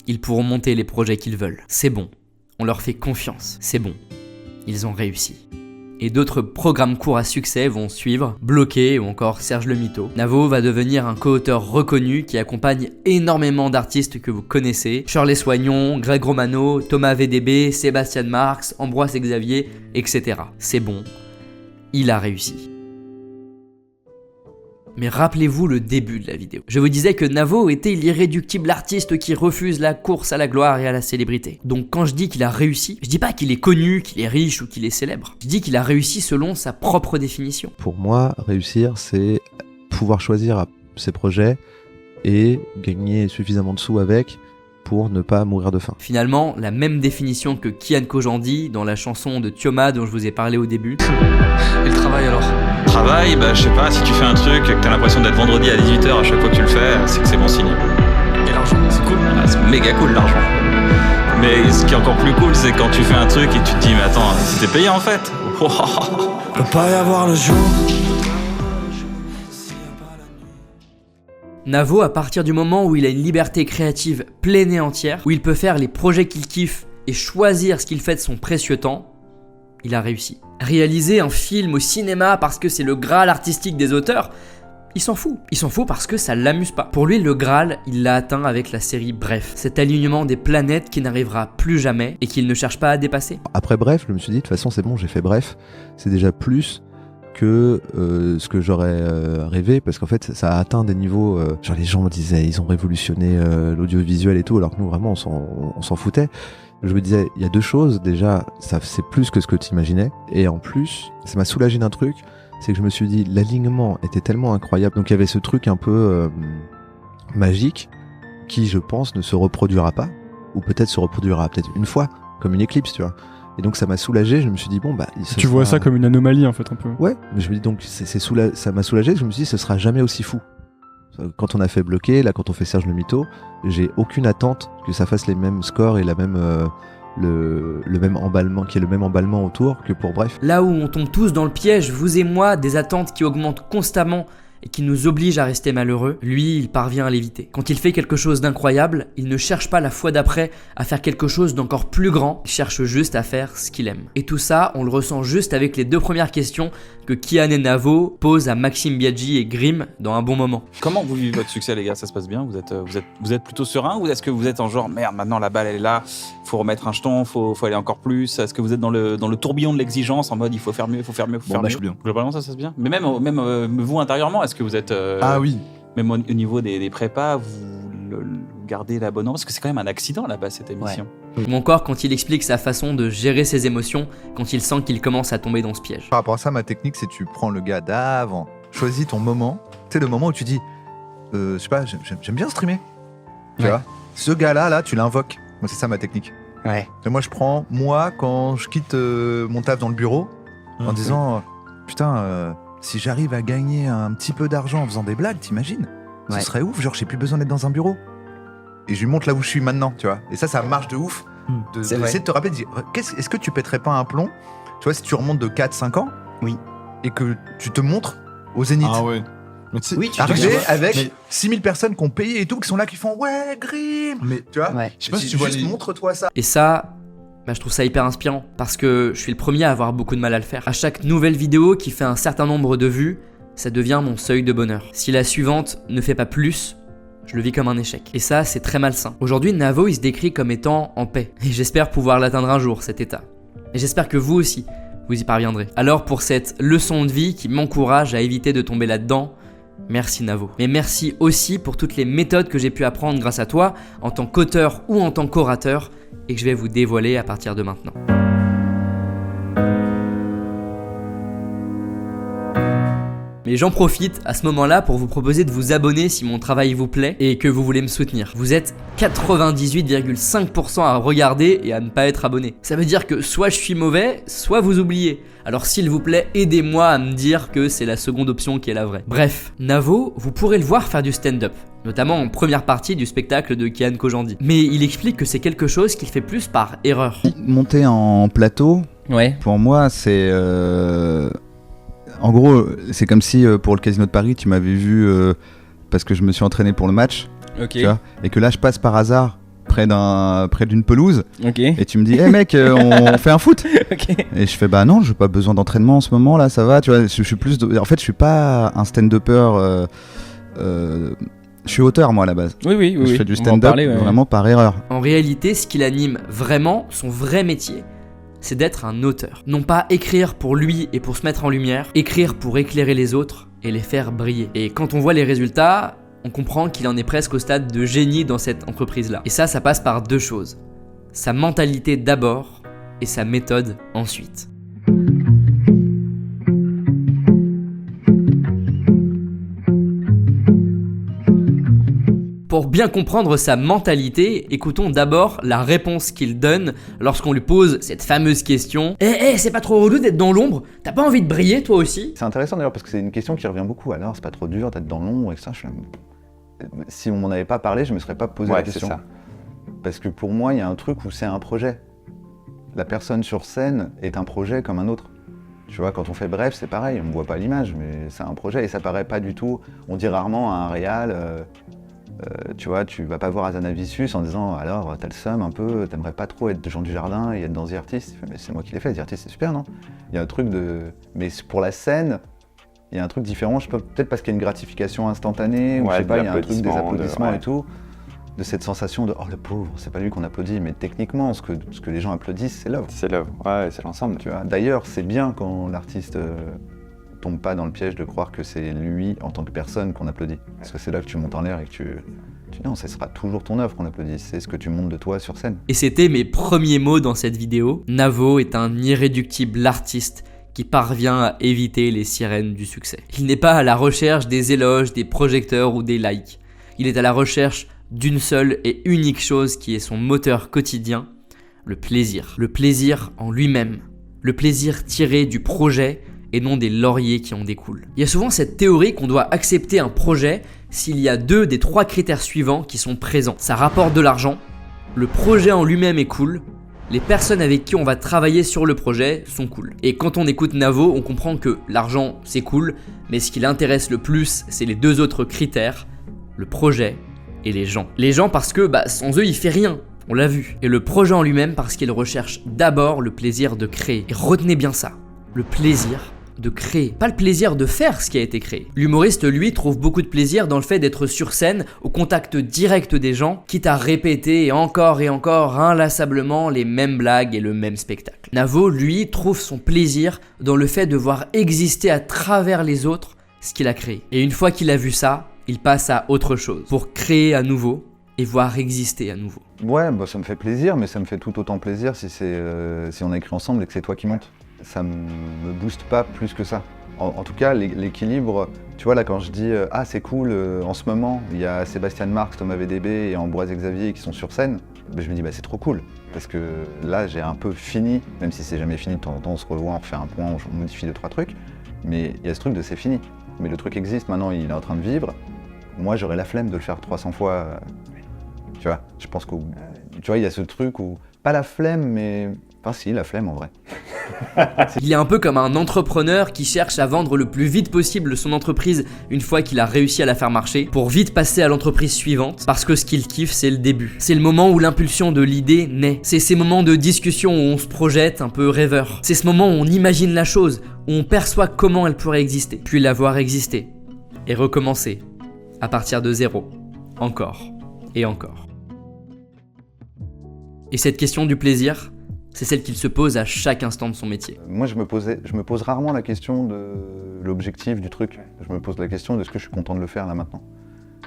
S1: ils pourront monter les projets qu'ils veulent. C'est bon, on leur fait confiance. C'est bon, ils ont réussi. Et d'autres programmes courts à succès vont suivre, Bloqué ou encore Serge le Mito. Navo va devenir un co-auteur reconnu qui accompagne énormément d'artistes que vous connaissez. Shirley Soignon, Greg Romano, Thomas VDB, Sébastien Marx, Ambroise Xavier, etc. C'est bon, il a réussi. Mais rappelez-vous le début de la vidéo. Je vous disais que Navo était l'irréductible artiste qui refuse la course à la gloire et à la célébrité. Donc quand je dis qu'il a réussi, je dis pas qu'il est connu, qu'il est riche ou qu'il est célèbre. Je dis qu'il a réussi selon sa propre définition.
S4: Pour moi, réussir, c'est pouvoir choisir ses projets et gagner suffisamment de sous avec pour ne pas mourir de faim.
S1: Finalement, la même définition que Kian Kojandi dans la chanson de Thioma dont je vous ai parlé au début.
S9: Et le travail alors ? Travail, bah je sais pas, si tu fais un truc, que t'as l'impression d'être vendredi à 18h à chaque fois que tu le fais, c'est que c'est bon signe.
S8: Et l'argent, c'est cool.
S9: Ah, c'est méga cool l'argent. Mais ce qui est encore plus cool, c'est quand tu fais un truc et tu te dis, mais attends, c'était payé en fait.
S2: Peut pas y avoir le jour.
S1: Navo, à partir du moment où il a une liberté créative pleine et entière, où il peut faire les projets qu'il kiffe et choisir ce qu'il fait de son précieux temps, il a réussi. Réaliser un film au cinéma parce que c'est le Graal artistique des auteurs, il s'en fout. Il s'en fout parce que ça l'amuse pas. Pour lui, le Graal, il l'a atteint avec la série Bref. Cet alignement des planètes qui n'arrivera plus jamais et qu'il ne cherche pas à dépasser.
S4: Après Bref, je me suis dit, de toute façon, c'est bon, j'ai fait Bref. C'est déjà plus que ce que j'aurais rêvé, parce qu'en fait ça a atteint des niveaux, genre les gens me disaient ils ont révolutionné l'audiovisuel et tout, alors que nous vraiment on s'en foutait. Je me disais, il y a deux choses, déjà ça c'est plus que ce que tu imaginais, et en plus ça m'a soulagé d'un truc, c'est que je me suis dit l'alignement était tellement incroyable, donc il y avait ce truc un peu magique qui je pense ne se reproduira pas, ou peut-être se reproduira peut-être une fois, comme une éclipse, tu vois. Et donc ça m'a soulagé, je me suis dit bon bah...
S3: Tu vois ça comme une anomalie en fait un peu.
S4: Ouais, mais je me dis donc ça m'a soulagé, je me suis dit ce sera jamais aussi fou. Quand on a fait Bloqué, là quand on fait Serge le Mytho, j'ai aucune attente que ça fasse les mêmes scores et la même... le même emballement, qui est le même emballement autour que pour Bref.
S1: Là où on tombe tous dans le piège, vous et moi, des attentes qui augmentent constamment et qui nous obligent à rester malheureux, lui, il parvient à l'éviter. Quand il fait quelque chose d'incroyable, il ne cherche pas la fois d'après à faire quelque chose d'encore plus grand, il cherche juste à faire ce qu'il aime. Et tout ça, on le ressent juste avec les deux premières questions que Kian et Navo posent à Maxime Biaggi et Grimm dans Un bon moment.
S8: Comment vous vivez votre succès, les gars? Ça se passe bien? Vous êtes plutôt serein, ou est-ce que vous êtes en genre merde, maintenant la balle elle est là, faut remettre un jeton, faut aller encore plus? Est-ce que vous êtes dans le tourbillon de l'exigence, en mode il faut faire mieux, il faut faire mieux, il faut faire mieux?
S6: Je suis bien.
S8: Globalement ça se passe bien. Mais même vous intérieurement, est-ce que vous êtes
S6: Ah oui.
S8: même au niveau des prépas, vous gardez la bonne ambiance? Parce que c'est quand même un accident là-bas cette émission.
S1: Ou encore quand il explique sa façon de gérer ses émotions quand il sent qu'il commence à tomber dans ce piège.
S10: Par rapport à ça, ma technique, c'est tu prends le gars d'avant, choisis ton moment, tu sais, le moment où tu dis, je sais pas, j'aime bien streamer. Tu vois, ce gars-là, là, tu l'invoques. Moi, c'est ça ma technique.
S6: Ouais.
S10: Et moi, je prends, quand je quitte mon taf dans le bureau, en disant, putain, si j'arrive à gagner un petit peu d'argent en faisant des blagues, t'imagines? Ce serait ouf, genre, j'ai plus besoin d'être dans un bureau. Et je lui montre là où je suis maintenant, tu vois. Et ça marche de ouf. D'essayer de te rappeler, de dire, est-ce que tu pèterais pas un plomb, tu vois, si tu remontes de 4-5 ans, et que tu te montres au Zénith.
S6: Ah ouais. Mais
S10: arrivé avec 6000 personnes qui ont payé et tout, qui sont là, qui font ouais, Grimm. Mais tu vois,
S6: je sais pas si tu vois
S10: juste montre-toi ça.
S1: Et ça, je trouve ça hyper inspirant parce que je suis le premier à avoir beaucoup de mal à le faire. À chaque nouvelle vidéo qui fait un certain nombre de vues, ça devient mon seuil de bonheur. Si la suivante ne fait pas plus, je le vis comme un échec. Et ça, c'est très malsain. Aujourd'hui, Navo, il se décrit comme étant en paix. Et j'espère pouvoir l'atteindre un jour, cet état. Et j'espère que vous aussi, vous y parviendrez. Alors pour cette leçon de vie qui m'encourage à éviter de tomber là-dedans, merci Navo. Mais merci aussi pour toutes les méthodes que j'ai pu apprendre grâce à toi, en tant qu'auteur ou en tant qu'orateur, et que je vais vous dévoiler à partir de maintenant. Mais j'en profite à ce moment-là pour vous proposer de vous abonner si mon travail vous plaît et que vous voulez me soutenir. Vous êtes 98,5% à regarder et à ne pas être abonné. Ça veut dire que soit je suis mauvais, soit vous oubliez. Alors s'il vous plaît, aidez-moi à me dire que c'est la seconde option qui est la vraie. Bref, Navo, vous pourrez le voir faire du stand-up, notamment en première partie du spectacle de Kian Kojandi. Mais il explique que c'est quelque chose qu'il fait plus par erreur.
S5: Monter en plateau, pour moi, c'est... En gros, c'est comme si pour le Casino de Paris, tu m'avais vu parce que je me suis entraîné pour le match, tu vois, et que là, je passe par hasard près d'une pelouse, et tu me dis, hey mec, on fait un foot. Et je fais, bah non, j'ai pas besoin d'entraînement en ce moment, là, ça va, tu vois, je suis plus... En fait, je suis pas un stand-upper... je suis auteur, moi, à la base.
S1: Oui.
S5: Je fais du stand-up vraiment par erreur.
S1: En réalité, ce qui l'anime vraiment, son vrai métier, c'est d'être un auteur. Non pas écrire pour lui et pour se mettre en lumière, écrire pour éclairer les autres et les faire briller. Et quand on voit les résultats, on comprend qu'il en est presque au stade de génie dans cette entreprise-là. Et ça passe par deux choses. Sa mentalité d'abord et sa méthode ensuite. Pour bien comprendre sa mentalité, écoutons d'abord la réponse qu'il donne lorsqu'on lui pose cette fameuse question. C'est pas trop relou d'être dans l'ombre? T'as pas envie de briller toi aussi?
S5: C'est intéressant d'ailleurs parce que c'est une question qui revient beaucoup. Alors c'est pas trop dur d'être dans l'ombre et ça. Si on m'en avait pas parlé, je me serais pas posé la question. Ça. Parce que pour moi, il y a un truc où c'est un projet. La personne sur scène est un projet comme un autre. Tu vois, quand on fait Bref, c'est pareil, on me voit pas l'image, mais c'est un projet et ça paraît pas du tout. On dit rarement à un réal. Tu vois, tu vas pas voir Azanavicius en disant alors t'as le seum un peu, t'aimerais pas trop être Jean Dujardin et être dans The Artist. Mais c'est moi qui l'ai fait, The Artist c'est super, non? Il y a un truc de... Mais pour la scène, il y a un truc différent, peut-être parce qu'il y a une gratification instantanée, ou je sais pas, il y a un truc des applaudissements et tout, de cette sensation de oh le pauvre, c'est pas lui qu'on applaudit, mais techniquement ce que les gens applaudissent c'est l'œuvre.
S6: C'est l'œuvre, ouais, c'est l'ensemble.
S5: Tu vois. D'ailleurs, c'est bien quand l'artiste tombe pas dans le piège de croire que c'est lui en tant que personne qu'on applaudit. Parce que c'est là que tu montes en l'air et que tu non, ça sera toujours ton œuvre qu'on applaudit, c'est ce que tu montres de toi sur scène.
S1: Et c'était mes premiers mots dans cette vidéo. Navo est un irréductible artiste qui parvient à éviter les sirènes du succès. Il n'est pas à la recherche des éloges, des projecteurs ou des likes. Il est à la recherche d'une seule et unique chose qui est son moteur quotidien, le plaisir. Le plaisir en lui-même. Le plaisir tiré du projet et non des lauriers qui en découlent. Il y a souvent cette théorie qu'on doit accepter un projet s'il y a 2 des 3 critères suivants qui sont présents. Ça rapporte de l'argent, le projet en lui-même est cool, les personnes avec qui on va travailler sur le projet sont cool. Et quand on écoute Navo, on comprend que l'argent c'est cool, mais ce qui l'intéresse le plus, c'est les 2 autres critères, le projet et les gens. Les gens parce que sans eux il fait rien, on l'a vu. Et le projet en lui-même parce qu'il recherche d'abord le plaisir de créer. Et retenez bien ça, le plaisir de créer, pas le plaisir de faire ce qui a été créé. L'humoriste, lui, trouve beaucoup de plaisir dans le fait d'être sur scène, au contact direct des gens, quitte à répéter et encore inlassablement les mêmes blagues et le même spectacle. Navo, lui, trouve son plaisir dans le fait de voir exister à travers les autres ce qu'il a créé. Et une fois qu'il a vu ça, il passe à autre chose, pour créer à nouveau et voir exister à nouveau.
S5: Ouais, ça me fait plaisir, mais ça me fait tout autant plaisir si on a écrit ensemble et que c'est toi qui montes. Ça me booste pas plus que ça. En tout cas, l'équilibre, tu vois là quand je dis « Ah c'est cool, en ce moment, il y a Sébastien Marx, Thomas VDB et Ambroise Xavier qui sont sur scène », je me dis « c'est trop cool ». Parce que là, j'ai un peu fini, même si c'est jamais fini, de temps en temps on se revoit, on refait un point, on modifie 2-3 trucs, mais il y a ce truc de c'est fini. Mais le truc existe, maintenant il est en train de vivre. Moi j'aurais la flemme de le faire 300 fois, tu vois. Je pense tu vois, il y a ce truc où, pas la flemme, mais... Enfin si, la flemme en vrai.
S1: Il est un peu comme un entrepreneur qui cherche à vendre le plus vite possible son entreprise une fois qu'il a réussi à la faire marcher, pour vite passer à l'entreprise suivante, parce que ce qu'il kiffe c'est le début. C'est le moment où l'impulsion de l'idée naît. C'est ces moments de discussion où on se projette un peu rêveur. C'est ce moment où on imagine la chose, où on perçoit comment elle pourrait exister, puis la voir exister, et recommencer, à partir de zéro, encore et encore. Et cette question du plaisir, c'est celle qu'il se pose à chaque instant de son métier.
S5: Moi, je me pose rarement la question de l'objectif du truc. Je me pose la question de ce que je suis content de le faire là maintenant.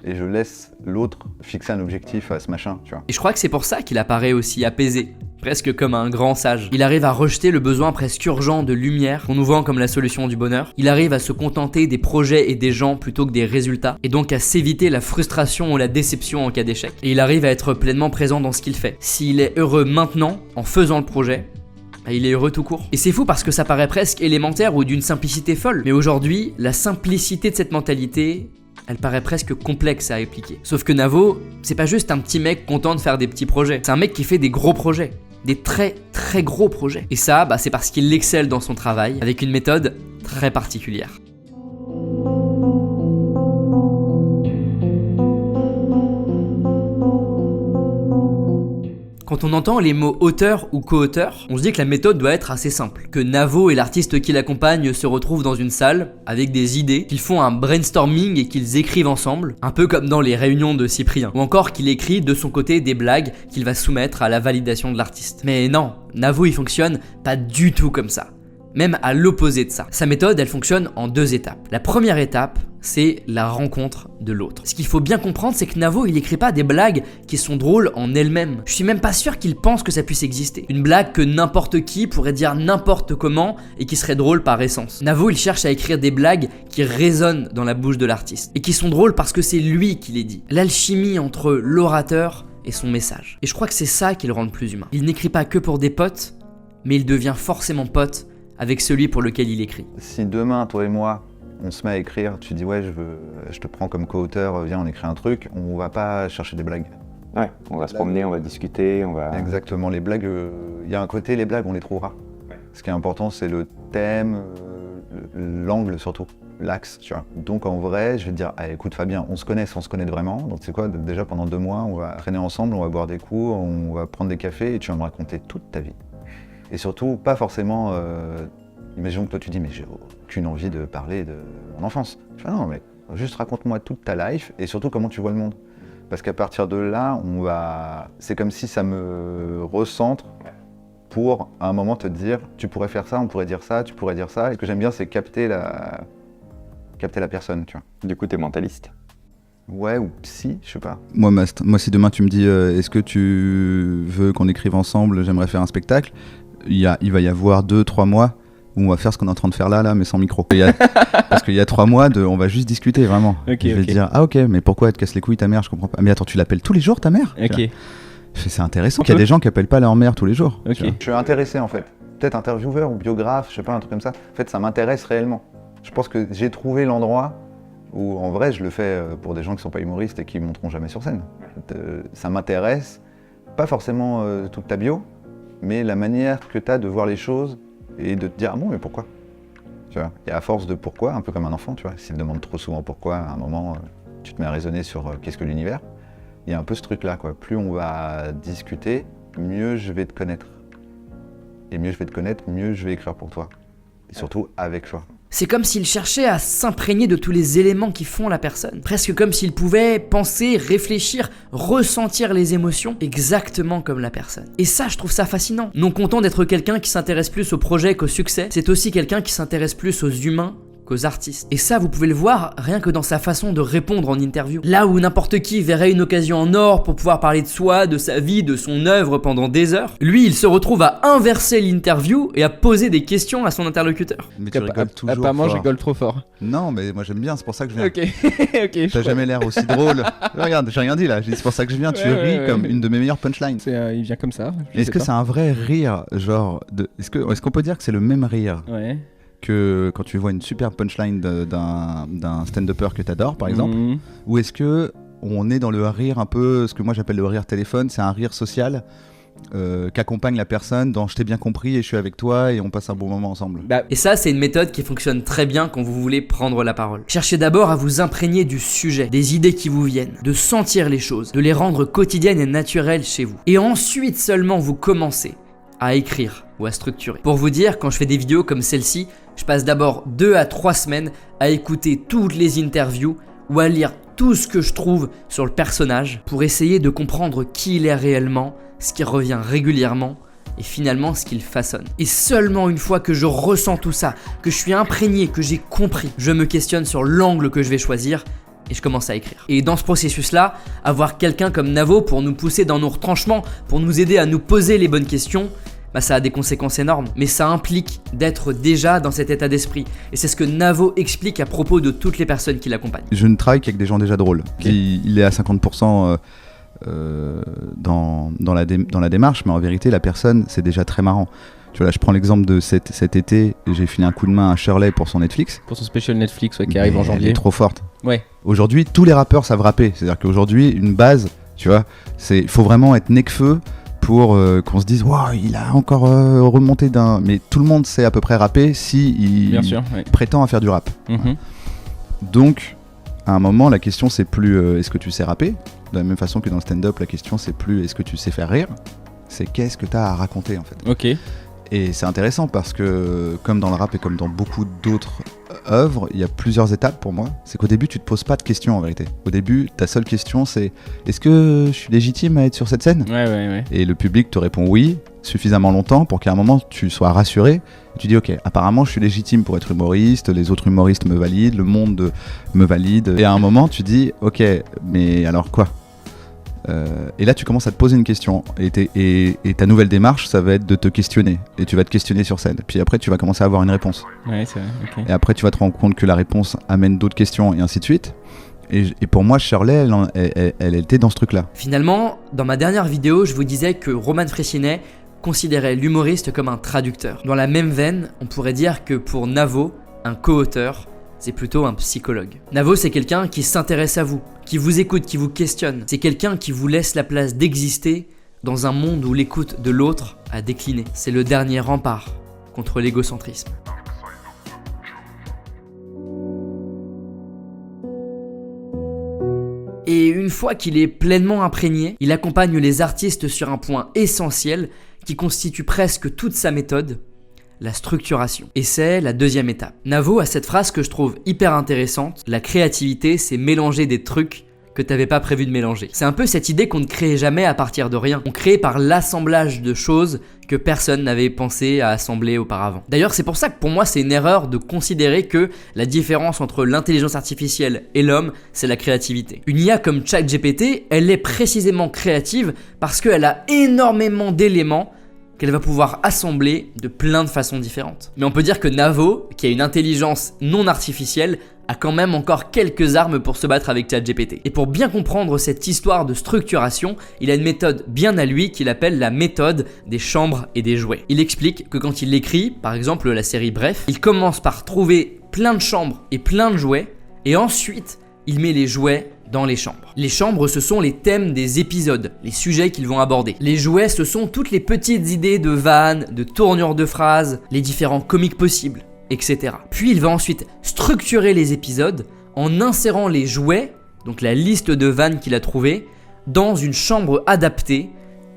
S5: Et je laisse l'autre fixer un objectif à ce machin, tu vois.
S1: Et je crois que c'est pour ça qu'il apparaît aussi apaisé, presque comme un grand sage. Il arrive à rejeter le besoin presque urgent de lumière qu'on nous vend comme la solution du bonheur. Il arrive à se contenter des projets et des gens plutôt que des résultats, et donc à s'éviter la frustration ou la déception en cas d'échec. Et il arrive à être pleinement présent dans ce qu'il fait. S'il est heureux maintenant, en faisant le projet, il est heureux tout court. Et c'est fou parce que ça paraît presque élémentaire ou d'une simplicité folle. Mais aujourd'hui, la simplicité de cette mentalité, elle paraît presque complexe à appliquer. Sauf que Navo, c'est pas juste un petit mec content de faire des petits projets. C'est un mec qui fait des gros projets. Des très très gros projets. Et ça, c'est parce qu'il excelle dans son travail, avec une méthode très particulière. Quand on entend les mots auteur ou co-auteur, on se dit que la méthode doit être assez simple. Que Navo et l'artiste qui l'accompagne se retrouvent dans une salle avec des idées, qu'ils font un brainstorming et qu'ils écrivent ensemble, un peu comme dans les réunions de Cyprien. Ou encore qu'il écrit de son côté des blagues qu'il va soumettre à la validation de l'artiste. Mais non, Navo il fonctionne pas du tout comme ça. Même à l'opposé de ça. Sa méthode, elle fonctionne en 2 étapes. La première étape, c'est la rencontre de l'autre. Ce qu'il faut bien comprendre, c'est que Navo, il écrit pas des blagues qui sont drôles en elles-mêmes. Je suis même pas sûr qu'il pense que ça puisse exister. Une blague que n'importe qui pourrait dire n'importe comment et qui serait drôle par essence. Navo, il cherche à écrire des blagues qui résonnent dans la bouche de l'artiste et qui sont drôles parce que c'est lui qui les dit. L'alchimie entre l'orateur et son message. Et je crois que c'est ça qui le rend le plus humain. Il n'écrit pas que pour des potes, mais il devient forcément pote avec celui pour lequel il écrit.
S5: Si demain, toi et moi, on se met à écrire, tu dis ouais, je te prends comme co-auteur, viens on écrit un truc, on va pas chercher des blagues.
S6: Ouais, on va se promener, on va discuter, on va...
S5: Exactement, les blagues, il y a un côté, les blagues, on les trouvera. Ouais. Ce qui est important, c'est le thème, l'angle surtout, l'axe, tu vois. Donc en vrai, je vais te dire, écoute Fabien, on se connaît sans se connaître vraiment, donc c'est quoi, déjà pendant 2 mois, on va traîner ensemble, on va boire des coups, on va prendre des cafés et tu vas me raconter toute ta vie. Et surtout, pas forcément, imaginons que toi tu dis, mais j'ai aucune envie de parler de mon enfance. Je fais non, mais juste raconte-moi toute ta life et surtout comment tu vois le monde. Parce qu'à partir de là, c'est comme si ça me recentre pour à un moment te dire tu pourrais faire ça, on pourrait dire ça, tu pourrais dire ça. Et ce que j'aime bien, c'est capter la personne, tu vois.
S6: Du coup, t'es mentaliste.
S5: Ouais, ou psy, je sais pas.
S4: Moi, si demain tu me dis est-ce que tu veux qu'on écrive ensemble, j'aimerais faire un spectacle, il va y avoir 2-3 mois où on va faire ce qu'on est en train de faire là mais sans micro. Parce qu'il y a 3 mois, on va juste discuter vraiment.
S3: Okay,
S4: je vais te dire ah ok, mais pourquoi elle te casse les couilles ta mère, je comprends pas. Mais attends, tu l'appelles tous les jours ta mère?
S3: Ok.
S4: C'est intéressant. Il y a des gens qui appellent pas leur mère tous les jours.
S3: Ok.
S5: Je suis intéressé en fait. Peut-être intervieweur ou biographe, je sais pas, un truc comme ça. En fait, ça m'intéresse réellement. Je pense que j'ai trouvé l'endroit où en vrai je le fais pour des gens qui sont pas humoristes et qui monteront jamais sur scène. Ça m'intéresse, pas forcément toute ta bio, mais la manière que tu as de voir les choses et de te dire ah bon mais pourquoi, tu vois. Et à force de pourquoi, un peu comme un enfant, tu vois, s'il demande trop souvent pourquoi, à un moment tu te mets à raisonner sur qu'est-ce que l'univers. Il y a un peu ce truc là quoi. Plus on va discuter, mieux je vais te connaître. Et mieux je vais te connaître, mieux je vais écrire pour toi. Et surtout avec choix.
S1: C'est comme s'il cherchait à s'imprégner de tous les éléments qui font la personne. Presque comme s'il pouvait penser, réfléchir, ressentir les émotions exactement comme la personne. Et ça, je trouve ça fascinant. Non content d'être quelqu'un qui s'intéresse plus au projet qu'au succès, c'est aussi quelqu'un qui s'intéresse plus aux humains qu'aux artistes. Et ça, vous pouvez le voir rien que dans sa façon de répondre en interview. Là où n'importe qui verrait une occasion en or pour pouvoir parler de soi, de sa vie, de son œuvre pendant des heures, lui, il se retrouve à inverser l'interview et à poser des questions à son interlocuteur.
S4: Mais tu rigoles toujours
S3: apparemment,
S4: fort.
S3: je rigole trop fort.
S4: Non, mais moi j'aime bien, c'est pour ça que je viens.
S3: Ok, ok.
S4: T'as jamais l'air aussi drôle. Regarde, j'ai rien dit là, c'est pour ça que je viens, tu ris comme une de mes meilleures punchlines.
S3: Il vient comme ça.
S4: Est-ce que c'est un vrai rire, genre, est-ce qu'on peut dire que c'est le même rire que quand tu vois une super punchline d'un stand-upper que t'adores par exemple, ou est-ce que on est dans le rire un peu, ce que moi j'appelle le rire téléphone, c'est un rire social qu'accompagne la personne dans je t'ai bien compris et je suis avec toi et on passe un bon moment ensemble.
S1: Et ça, c'est une méthode qui fonctionne très bien quand vous voulez prendre la parole. Cherchez d'abord à vous imprégner du sujet, des idées qui vous viennent, de sentir les choses, de les rendre quotidiennes et naturelles chez vous. Et ensuite seulement vous commencez à écrire ou à structurer. Pour vous dire, quand je fais des vidéos comme celle-ci, je passe d'abord 2 à 3 semaines à écouter toutes les interviews ou à lire tout ce que je trouve sur le personnage pour essayer de comprendre qui il est réellement, ce qui revient régulièrement et finalement ce qu'il façonne. Et seulement une fois que je ressens tout ça, que je suis imprégné, que j'ai compris, je me questionne sur l'angle que je vais choisir et je commence à écrire. Et dans ce processus-là, avoir quelqu'un comme Navo pour nous pousser dans nos retranchements, pour nous aider à nous poser les bonnes questions, ça a des conséquences énormes, mais ça implique d'être déjà dans cet état d'esprit. Et c'est ce que Navo explique à propos de toutes les personnes qui l'accompagnent.
S4: Je ne travaille qu'avec des gens déjà drôles. Il est à 50% dans la démarche, mais en vérité, la personne, c'est déjà très marrant. Tu vois, là, je prends l'exemple de cet été, j'ai filé un coup de main à Shirley pour son Netflix.
S3: Pour son special Netflix qui arrive en janvier.
S4: Elle est trop forte.
S3: Ouais.
S4: Aujourd'hui, tous les rappeurs savent rapper. C'est-à-dire qu'aujourd'hui, une base, tu vois, il faut vraiment être necfeu pour qu'on se dise wow, il a encore remonté d'un. Mais tout le monde sait à peu près rapper si il prétend à faire du rap. Donc, à un moment, la question c'est plus est-ce que tu sais rapper. De la même façon que dans le stand-up, la question c'est plus est-ce que tu sais faire rire. C'est qu'est-ce que tu as à raconter en fait.
S3: Ok.
S4: Et c'est intéressant parce que, comme dans le rap et comme dans beaucoup d'autres œuvres, il y a plusieurs étapes pour moi. C'est qu'au début, tu te poses pas de questions en vérité. Au début, ta seule question, c'est est-ce que je suis légitime à être sur cette scène ?
S3: Ouais.
S4: Et le public te répond oui, suffisamment longtemps pour qu'à un moment, tu sois rassuré. Et tu dis ok, apparemment, je suis légitime pour être humoriste, les autres humoristes me valident, le monde me valide. Et à un moment, tu dis ok, mais alors quoi ? Et là tu commences à te poser une question et ta nouvelle démarche ça va être de te questionner et tu vas te questionner sur scène puis après tu vas commencer à avoir une réponse
S3: c'est vrai, okay.
S4: Et après tu vas te rendre compte que la réponse amène d'autres questions et ainsi de suite et pour moi Shirley elle était dans ce truc là.
S1: Finalement dans ma dernière vidéo je vous disais que Roman Fressinet considérait l'humoriste comme un traducteur. Dans la même veine on pourrait dire que pour Navo un co-auteur c'est plutôt un psychologue. Navo, c'est quelqu'un qui s'intéresse à vous, qui vous écoute, qui vous questionne. C'est quelqu'un qui vous laisse la place d'exister dans un monde où l'écoute de l'autre a décliné. C'est le dernier rempart contre l'égocentrisme. Et une fois qu'il est pleinement imprégné, il accompagne les artistes sur un point essentiel qui constitue presque toute sa méthode, la structuration. Et c'est la deuxième étape. Navo a cette phrase que je trouve hyper intéressante. La créativité, c'est mélanger des trucs que t'avais pas prévu de mélanger. C'est un peu cette idée qu'on ne crée jamais à partir de rien. On crée par l'assemblage de choses que personne n'avait pensé à assembler auparavant. D'ailleurs, c'est pour ça que pour moi, c'est une erreur de considérer que la différence entre l'intelligence artificielle et l'homme, c'est la créativité. Une IA comme ChatGPT, elle est précisément créative parce qu'elle a énormément d'éléments qu'elle va pouvoir assembler de plein de façons différentes. Mais on peut dire que Navo, qui a une intelligence non artificielle, a quand même encore quelques armes pour se battre avec ChatGPT. Et pour bien comprendre cette histoire de structuration, il a une méthode bien à lui qu'il appelle la méthode des chambres et des jouets. Il explique que quand il écrit, par exemple la série Bref, il commence par trouver plein de chambres et plein de jouets, et ensuite il met les jouets dans les chambres. Les chambres, ce sont les thèmes des épisodes, les sujets qu'ils vont aborder. Les jouets, ce sont toutes les petites idées de vannes, de tournures de phrases, les différents comiques possibles, etc. Puis il va ensuite structurer les épisodes en insérant les jouets, donc la liste de vannes qu'il a trouvées, dans une chambre adaptée,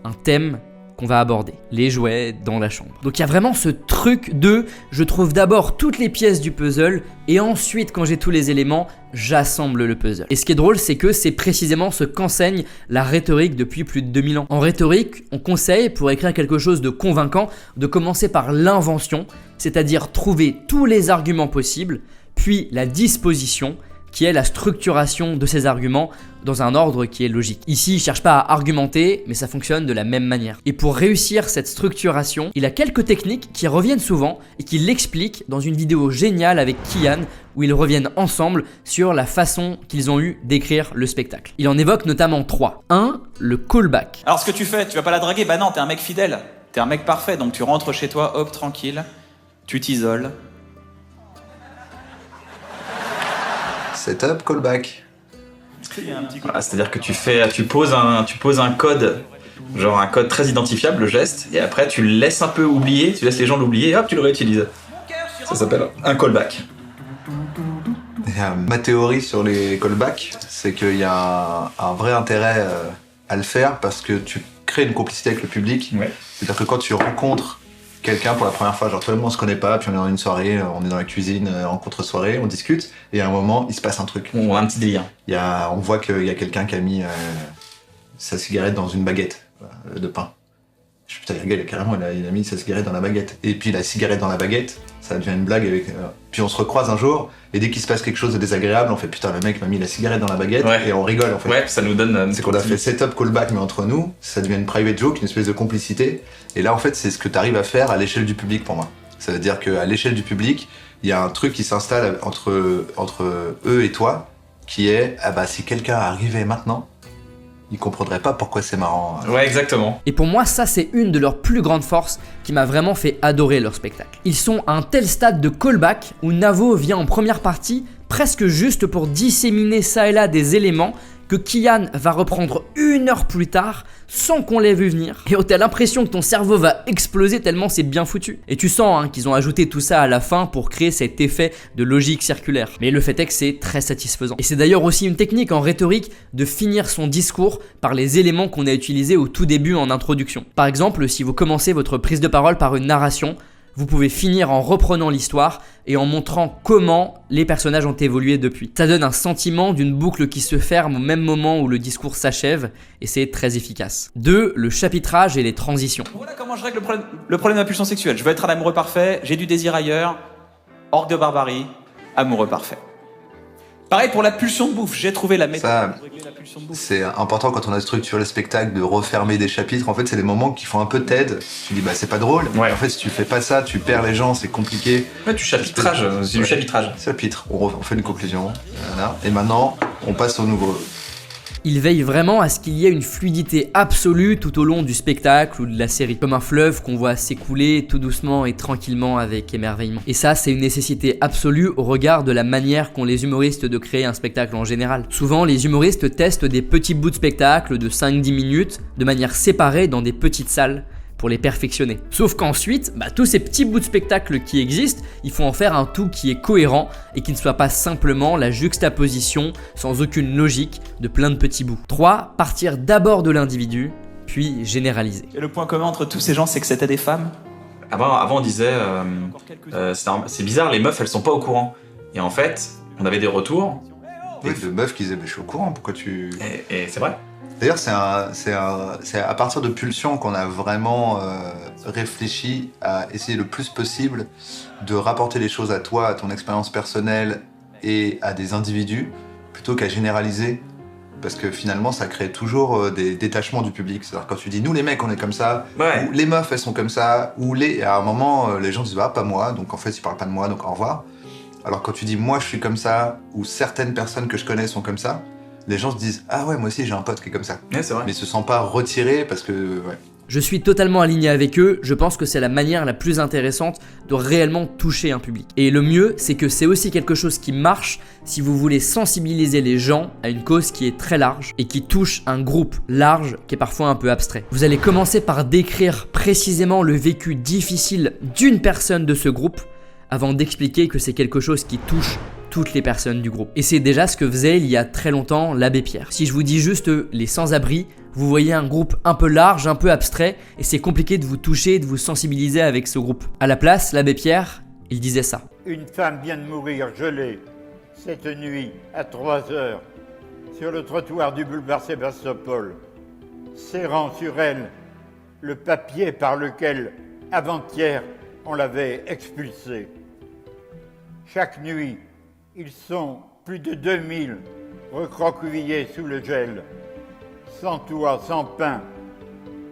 S1: un thème qu'on va aborder. Les jouets dans la chambre. Donc il y a vraiment ce truc de je trouve d'abord toutes les pièces du puzzle et ensuite quand j'ai tous les éléments, j'assemble le puzzle. Et ce qui est drôle, c'est que c'est précisément ce qu'enseigne la rhétorique depuis plus de 2000 ans. En rhétorique, on conseille pour écrire quelque chose de convaincant de commencer par l'invention, c'est-à-dire trouver tous les arguments possibles, puis la disposition qui est la structuration de ces arguments dans un ordre qui est logique. Ici, il cherche pas à argumenter, mais ça fonctionne de la même manière. Et pour réussir cette structuration, il a quelques techniques qui reviennent souvent et qu'il explique dans une vidéo géniale avec Kian, où ils reviennent ensemble sur la façon qu'ils ont eu d'écrire le spectacle. Il en évoque notamment 3. 1. Le callback.
S8: Alors ce que tu fais, tu vas pas la draguer? Bah non, t'es un mec fidèle. T'es un mec parfait, donc tu rentres chez toi, hop, tranquille, tu t'isoles.
S5: Setup, callback.
S9: Voilà, c'est-à-dire que tu poses un code, genre un code très identifiable, le geste, et après tu le laisses un peu oublier, tu laisses les gens l'oublier et hop, tu le réutilises. Ça s'appelle un callback.
S5: Ma théorie sur les callbacks, c'est qu'il y a un vrai intérêt à le faire parce que tu crées une complicité avec le public.
S9: Ouais.
S5: C'est-à-dire que quand tu rencontres quelqu'un pour la première fois, genre toi et moi on se connaît pas, puis on est dans une soirée, on est dans la cuisine, en contre-soirée, on discute, et à un moment il se passe un truc.
S9: On a un petit délire.
S5: On voit qu'il y a quelqu'un qui a mis sa cigarette dans une baguette de pain. Je putain, le gars, carrément, il a mis sa cigarette dans la baguette. Et puis la cigarette dans la baguette, ça devient une blague avec. Puis on se recroise un jour, et dès qu'il se passe quelque chose de désagréable, on fait putain, le mec m'a mis la cigarette dans la baguette,
S9: ouais.
S5: Et on rigole en fait.
S9: Ouais, ça nous donne.
S5: C'est qu'on a fait setup, callback, mais entre nous, ça devient une private joke, une espèce de complicité. Et là, en fait, c'est ce que tu arrives à faire à l'échelle du public pour moi. Ça veut dire qu'à l'échelle du public, il y a un truc qui s'installe entre eux et toi, qui est ah bah si quelqu'un arrivait maintenant, ils comprendraient pas pourquoi c'est marrant.
S9: Ouais, exactement.
S1: Et pour moi, ça c'est une de leurs plus grandes forces qui m'a vraiment fait adorer leur spectacle. Ils sont à un tel stade de callback où Navo vient en première partie presque juste pour disséminer ça et là des éléments que Kian va reprendre 1 heure plus tard sans qu'on l'ait vu venir. Et t'as l'impression que ton cerveau va exploser tellement c'est bien foutu. Et tu sens qu'ils ont ajouté tout ça à la fin pour créer cet effet de logique circulaire. Mais le fait est que c'est très satisfaisant. Et c'est d'ailleurs aussi une technique en rhétorique de finir son discours par les éléments qu'on a utilisés au tout début en introduction. Par exemple, si vous commencez votre prise de parole par une narration, vous pouvez finir en reprenant l'histoire et en montrant comment les personnages ont évolué depuis. Ça donne un sentiment d'une boucle qui se ferme au même moment où le discours s'achève et c'est très efficace. 2. Le chapitrage et les transitions.
S8: Voilà comment je règle le problème de la pulsion sexuelle. Je veux être un amoureux parfait, j'ai du désir ailleurs, orgue de barbarie, amoureux parfait. Pareil pour la pulsion de bouffe, j'ai trouvé la méthode pour régler la pulsion de bouffe.
S5: C'est important quand on a structuré le spectacle de refermer des chapitres. En fait, c'est des moments qui font un peu TED. Tu dis, bah c'est pas drôle.
S9: Ouais.
S5: En fait, si tu fais pas ça, tu perds les gens, c'est compliqué.
S9: Ouais, du chapitrage, c'est du chapitrage.
S5: Chapitre, on fait une conclusion. Voilà. Et maintenant, on passe au nouveau.
S1: Il veille vraiment à ce qu'il y ait une fluidité absolue tout au long du spectacle ou de la série, comme un fleuve qu'on voit s'écouler tout doucement et tranquillement avec émerveillement. Et ça, c'est une nécessité absolue au regard de la manière qu'ont les humoristes de créer un spectacle en général. Souvent, les humoristes testent des petits bouts de spectacle de 5-10 minutes de manière séparée dans des petites salles pour les perfectionner. Sauf qu'ensuite, tous ces petits bouts de spectacle qui existent, il faut en faire un tout qui est cohérent et qui ne soit pas simplement la juxtaposition sans aucune logique de plein de petits bouts. 3. Partir d'abord de l'individu, puis généraliser.
S8: Et le point commun entre tous ces gens, c'est que c'était des femmes.
S9: Avant on disait, c'est bizarre, les meufs elles sont pas au courant. Et en fait, on avait des retours
S10: Oui, de meufs qui disaient mais je suis au courant, pourquoi tu...
S9: Et c'est vrai.
S10: D'ailleurs, c'est à partir de Pulsion qu'on a vraiment réfléchi à essayer le plus possible de rapporter les choses à toi, à ton expérience personnelle et à des individus, plutôt qu'à généraliser. Parce que finalement, ça crée toujours des détachements du public. C'est-à-dire quand tu dis, nous les mecs, on est comme ça, ou les meufs, elles sont comme ça, ou et à un moment, les gens disent, ah, pas moi, donc en fait, ils parlent pas de moi, donc au revoir. Alors quand tu dis, moi, je suis comme ça, ou certaines personnes que je connais sont comme ça, les gens se disent, ah ouais, moi aussi, j'ai un pote qui est comme ça.
S9: Ouais, c'est vrai.
S10: Mais ils se sentent pas retirés parce que, ouais.
S1: Je suis totalement aligné avec eux, je pense que c'est la manière la plus intéressante de réellement toucher un public. Et le mieux, c'est que c'est aussi quelque chose qui marche si vous voulez sensibiliser les gens à une cause qui est très large et qui touche un groupe large qui est parfois un peu abstrait. Vous allez commencer par décrire précisément le vécu difficile d'une personne de ce groupe avant d'expliquer que c'est quelque chose qui touche toutes les personnes du groupe. Et c'est déjà ce que faisait il y a très longtemps l'abbé Pierre. Si je vous dis juste les sans-abri, vous voyez un groupe un peu large, un peu abstrait, et c'est compliqué de vous toucher, de vous sensibiliser avec ce groupe. À la place, l'abbé Pierre, il disait ça.
S11: Une femme vient de mourir gelée cette nuit à 3h sur le trottoir du boulevard Sébastopol, serrant sur elle le papier par lequel, avant-hier, on l'avait expulsée. Chaque nuit, ils sont plus de 2000 recroquevillés sous le gel, sans toit, sans pain,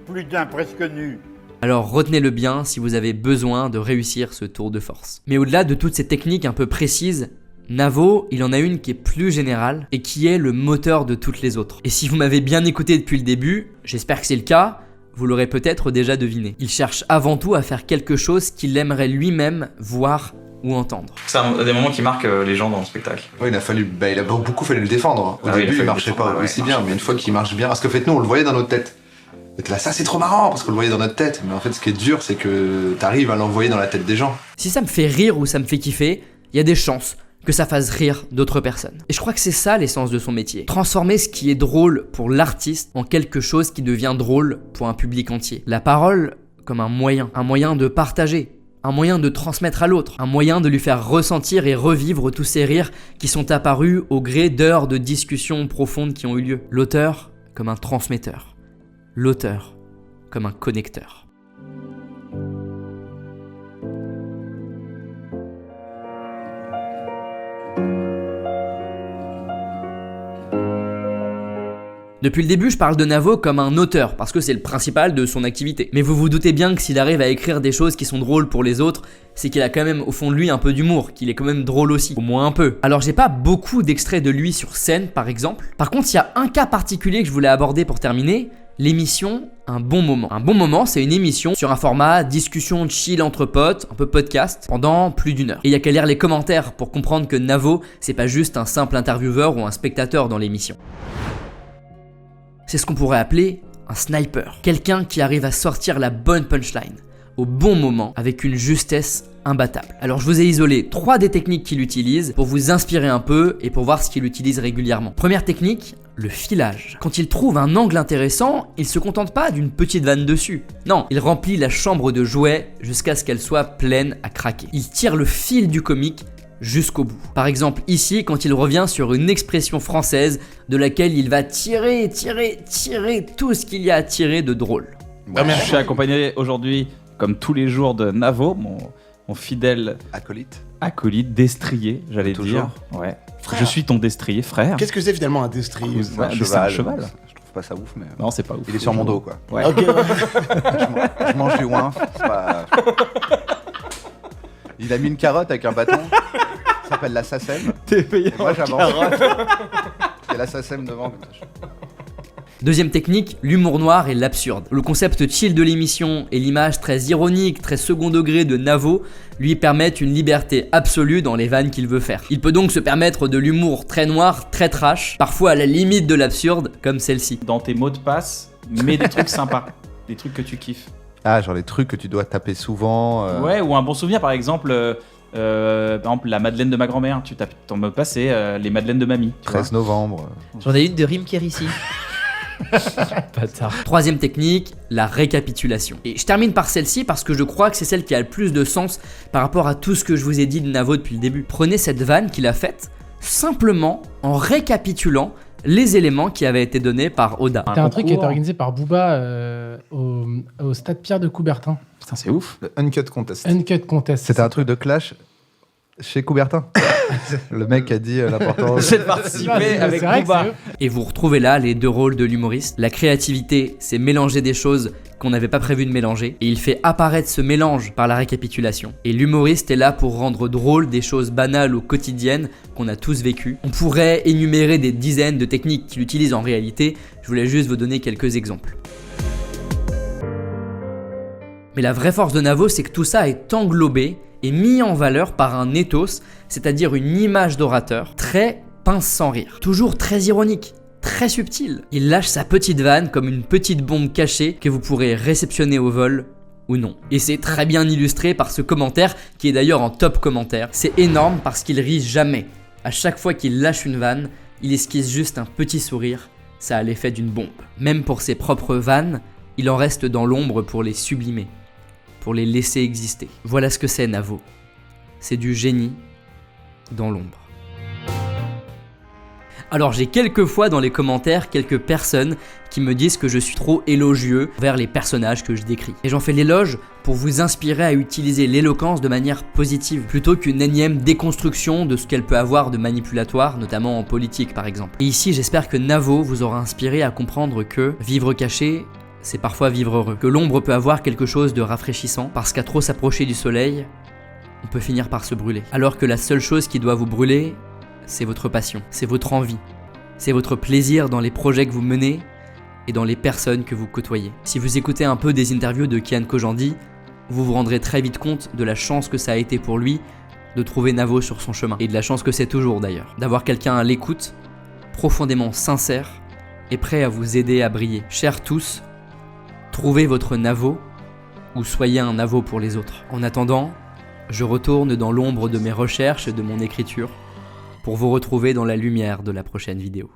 S11: plus d'un presque nu.
S1: Alors retenez-le bien si vous avez besoin de réussir ce tour de force. Mais au-delà de toutes ces techniques un peu précises, Navo, il en a une qui est plus générale et qui est le moteur de toutes les autres. Et si vous m'avez bien écouté depuis le début, j'espère que c'est le cas, vous l'aurez peut-être déjà deviné. Il cherche avant tout à faire quelque chose qu'il aimerait lui-même voir ou entendre.
S9: C'est un des moments qui marquent les gens dans le spectacle.
S10: Oui, il a beaucoup fallu le défendre. Au début, il marchait pas aussi bien, mais une fois qu'il marche bien, parce que en fait, nous, on le voyait dans notre tête. Et là, ça, c'est trop marrant, parce qu'on le voyait dans notre tête. Mais en fait, ce qui est dur, c'est que t'arrives à l'envoyer dans la tête des gens.
S1: Si ça me fait rire ou ça me fait kiffer, il y a des chances que ça fasse rire d'autres personnes. Et je crois que c'est ça l'essence de son métier. Transformer ce qui est drôle pour l'artiste en quelque chose qui devient drôle pour un public entier. La parole comme un moyen de partager, un moyen de transmettre à l'autre, un moyen de lui faire ressentir et revivre tous ces rires qui sont apparus au gré d'heures de discussions profondes qui ont eu lieu. L'auteur comme un transmetteur, l'auteur comme un connecteur. Depuis le début, je parle de Navo comme un auteur, parce que c'est le principal de son activité. Mais vous vous doutez bien que s'il arrive à écrire des choses qui sont drôles pour les autres, c'est qu'il a quand même au fond de lui un peu d'humour, qu'il est quand même drôle aussi, au moins un peu. Alors j'ai pas beaucoup d'extraits de lui sur scène, par exemple. Par contre, il y a un cas particulier que je voulais aborder pour terminer, l'émission Un bon moment. Un bon moment, c'est une émission sur un format discussion chill entre potes, un peu podcast, pendant plus d'1 heure. Et il y a qu'à lire les commentaires pour comprendre que Navo, c'est pas juste un simple intervieweur ou un spectateur dans l'émission. C'est ce qu'on pourrait appeler un sniper. Quelqu'un qui arrive à sortir la bonne punchline au bon moment avec une justesse imbattable. Alors je vous ai isolé 3 des techniques qu'il utilise pour vous inspirer un peu et pour voir ce qu'il utilise régulièrement. Première technique, le filage. Quand il trouve un angle intéressant, il se contente pas d'une petite vanne dessus. Non, il remplit la chambre de jouets jusqu'à ce qu'elle soit pleine à craquer. Il tire le fil du comique jusqu'au bout. Par exemple ici, quand il revient sur une expression française de laquelle il va tirer tout ce qu'il y a à tirer de drôle.
S8: Je suis accompagné aujourd'hui, comme tous les jours, de Navo, mon fidèle acolyte destrier, j'allais dire. Ouais. Je suis ton destrier, frère.
S7: Qu'est-ce que c'est finalement un destrier?
S8: C'est un cheval.
S5: Je trouve pas ça ouf, mais.
S8: Non, c'est pas ouf.
S5: Il est sur mon dos, quoi.
S8: Ouais.
S7: Ok.
S5: Je mange du ouin. C'est pas... Il a mis une carotte avec un bâton. Ça s'appelle la SACEM.
S8: T'es payé.
S5: Moi, j'avance. Il y a la SACEM devant.
S1: Deuxième technique, l'humour noir et l'absurde. Le concept chill de l'émission et l'image très ironique, très second degré de Navo lui permettent une liberté absolue dans les vannes qu'il veut faire. Il peut donc se permettre de l'humour très noir, très trash, parfois à la limite de l'absurde, comme celle-ci.
S8: Dans tes mots de passe, mets des trucs sympas, des trucs que tu kiffes.
S10: Ah, genre les trucs que tu dois taper souvent.
S8: Ouais, ou un bon souvenir, par exemple, la madeleine de ma grand-mère. Tu tapes ton mot de passe, c'est les madeleines de mamie.
S10: 13 novembre.
S1: J'en ai une de Rim Kérissi. Troisième technique, la récapitulation. Et je termine par celle-ci parce que je crois que c'est celle qui a le plus de sens par rapport à tout ce que je vous ai dit de Navo depuis le début. Prenez cette vanne qu'il a faite simplement en récapitulant les éléments qui avaient été donnés par Oda.
S12: C'était un truc qui était organisé par Booba au stade Pierre de Coubertin.
S8: Putain, c'est ouf.
S10: Le Uncut Contest.
S12: Uncut Contest.
S10: C'était un truc de clash chez Coubertin. Le mec a dit l'importance.
S8: J'ai participé avec Booba.
S1: Et vous retrouvez là les deux rôles de l'humoriste. La créativité, c'est mélanger des choses qu'on n'avait pas prévu de mélanger, et il fait apparaître ce mélange par la récapitulation. Et l'humoriste est là pour rendre drôle des choses banales ou quotidiennes qu'on a tous vécues. On pourrait énumérer des dizaines de techniques qu'il utilise en réalité, je voulais juste vous donner quelques exemples. Mais la vraie force de Navo, c'est que tout ça est englobé et mis en valeur par un ethos, c'est-à-dire une image d'orateur très pince sans rire, toujours très ironique, très subtil. Il lâche sa petite vanne comme une petite bombe cachée que vous pourrez réceptionner au vol ou non. Et c'est très bien illustré par ce commentaire qui est d'ailleurs en top commentaire. C'est énorme parce qu'il rit jamais. À chaque fois qu'il lâche une vanne, il esquisse juste un petit sourire, ça a l'effet d'une bombe. Même pour ses propres vannes, il en reste dans l'ombre pour les sublimer, pour les laisser exister. Voilà ce que c'est Navo. C'est du génie dans l'ombre. Alors j'ai quelques fois dans les commentaires quelques personnes qui me disent que je suis trop élogieux vers les personnages que je décris. Et j'en fais l'éloge pour vous inspirer à utiliser l'éloquence de manière positive, plutôt qu'une énième déconstruction de ce qu'elle peut avoir de manipulatoire, notamment en politique par exemple. Et ici j'espère que Navo vous aura inspiré à comprendre que vivre caché, c'est parfois vivre heureux. Que l'ombre peut avoir quelque chose de rafraîchissant, parce qu'à trop s'approcher du soleil, on peut finir par se brûler. Alors que la seule chose qui doit vous brûler, c'est votre passion, c'est votre envie, c'est votre plaisir dans les projets que vous menez et dans les personnes que vous côtoyez. Si vous écoutez un peu des interviews de Kian Kojandi, vous vous rendrez très vite compte de la chance que ça a été pour lui de trouver Navo sur son chemin. Et de la chance que c'est toujours d'ailleurs, d'avoir quelqu'un à l'écoute, profondément sincère et prêt à vous aider à briller. Chers tous, trouvez votre Navo ou soyez un Navo pour les autres. En attendant, je retourne dans l'ombre de mes recherches et de mon écriture pour vous retrouver dans la lumière de la prochaine vidéo.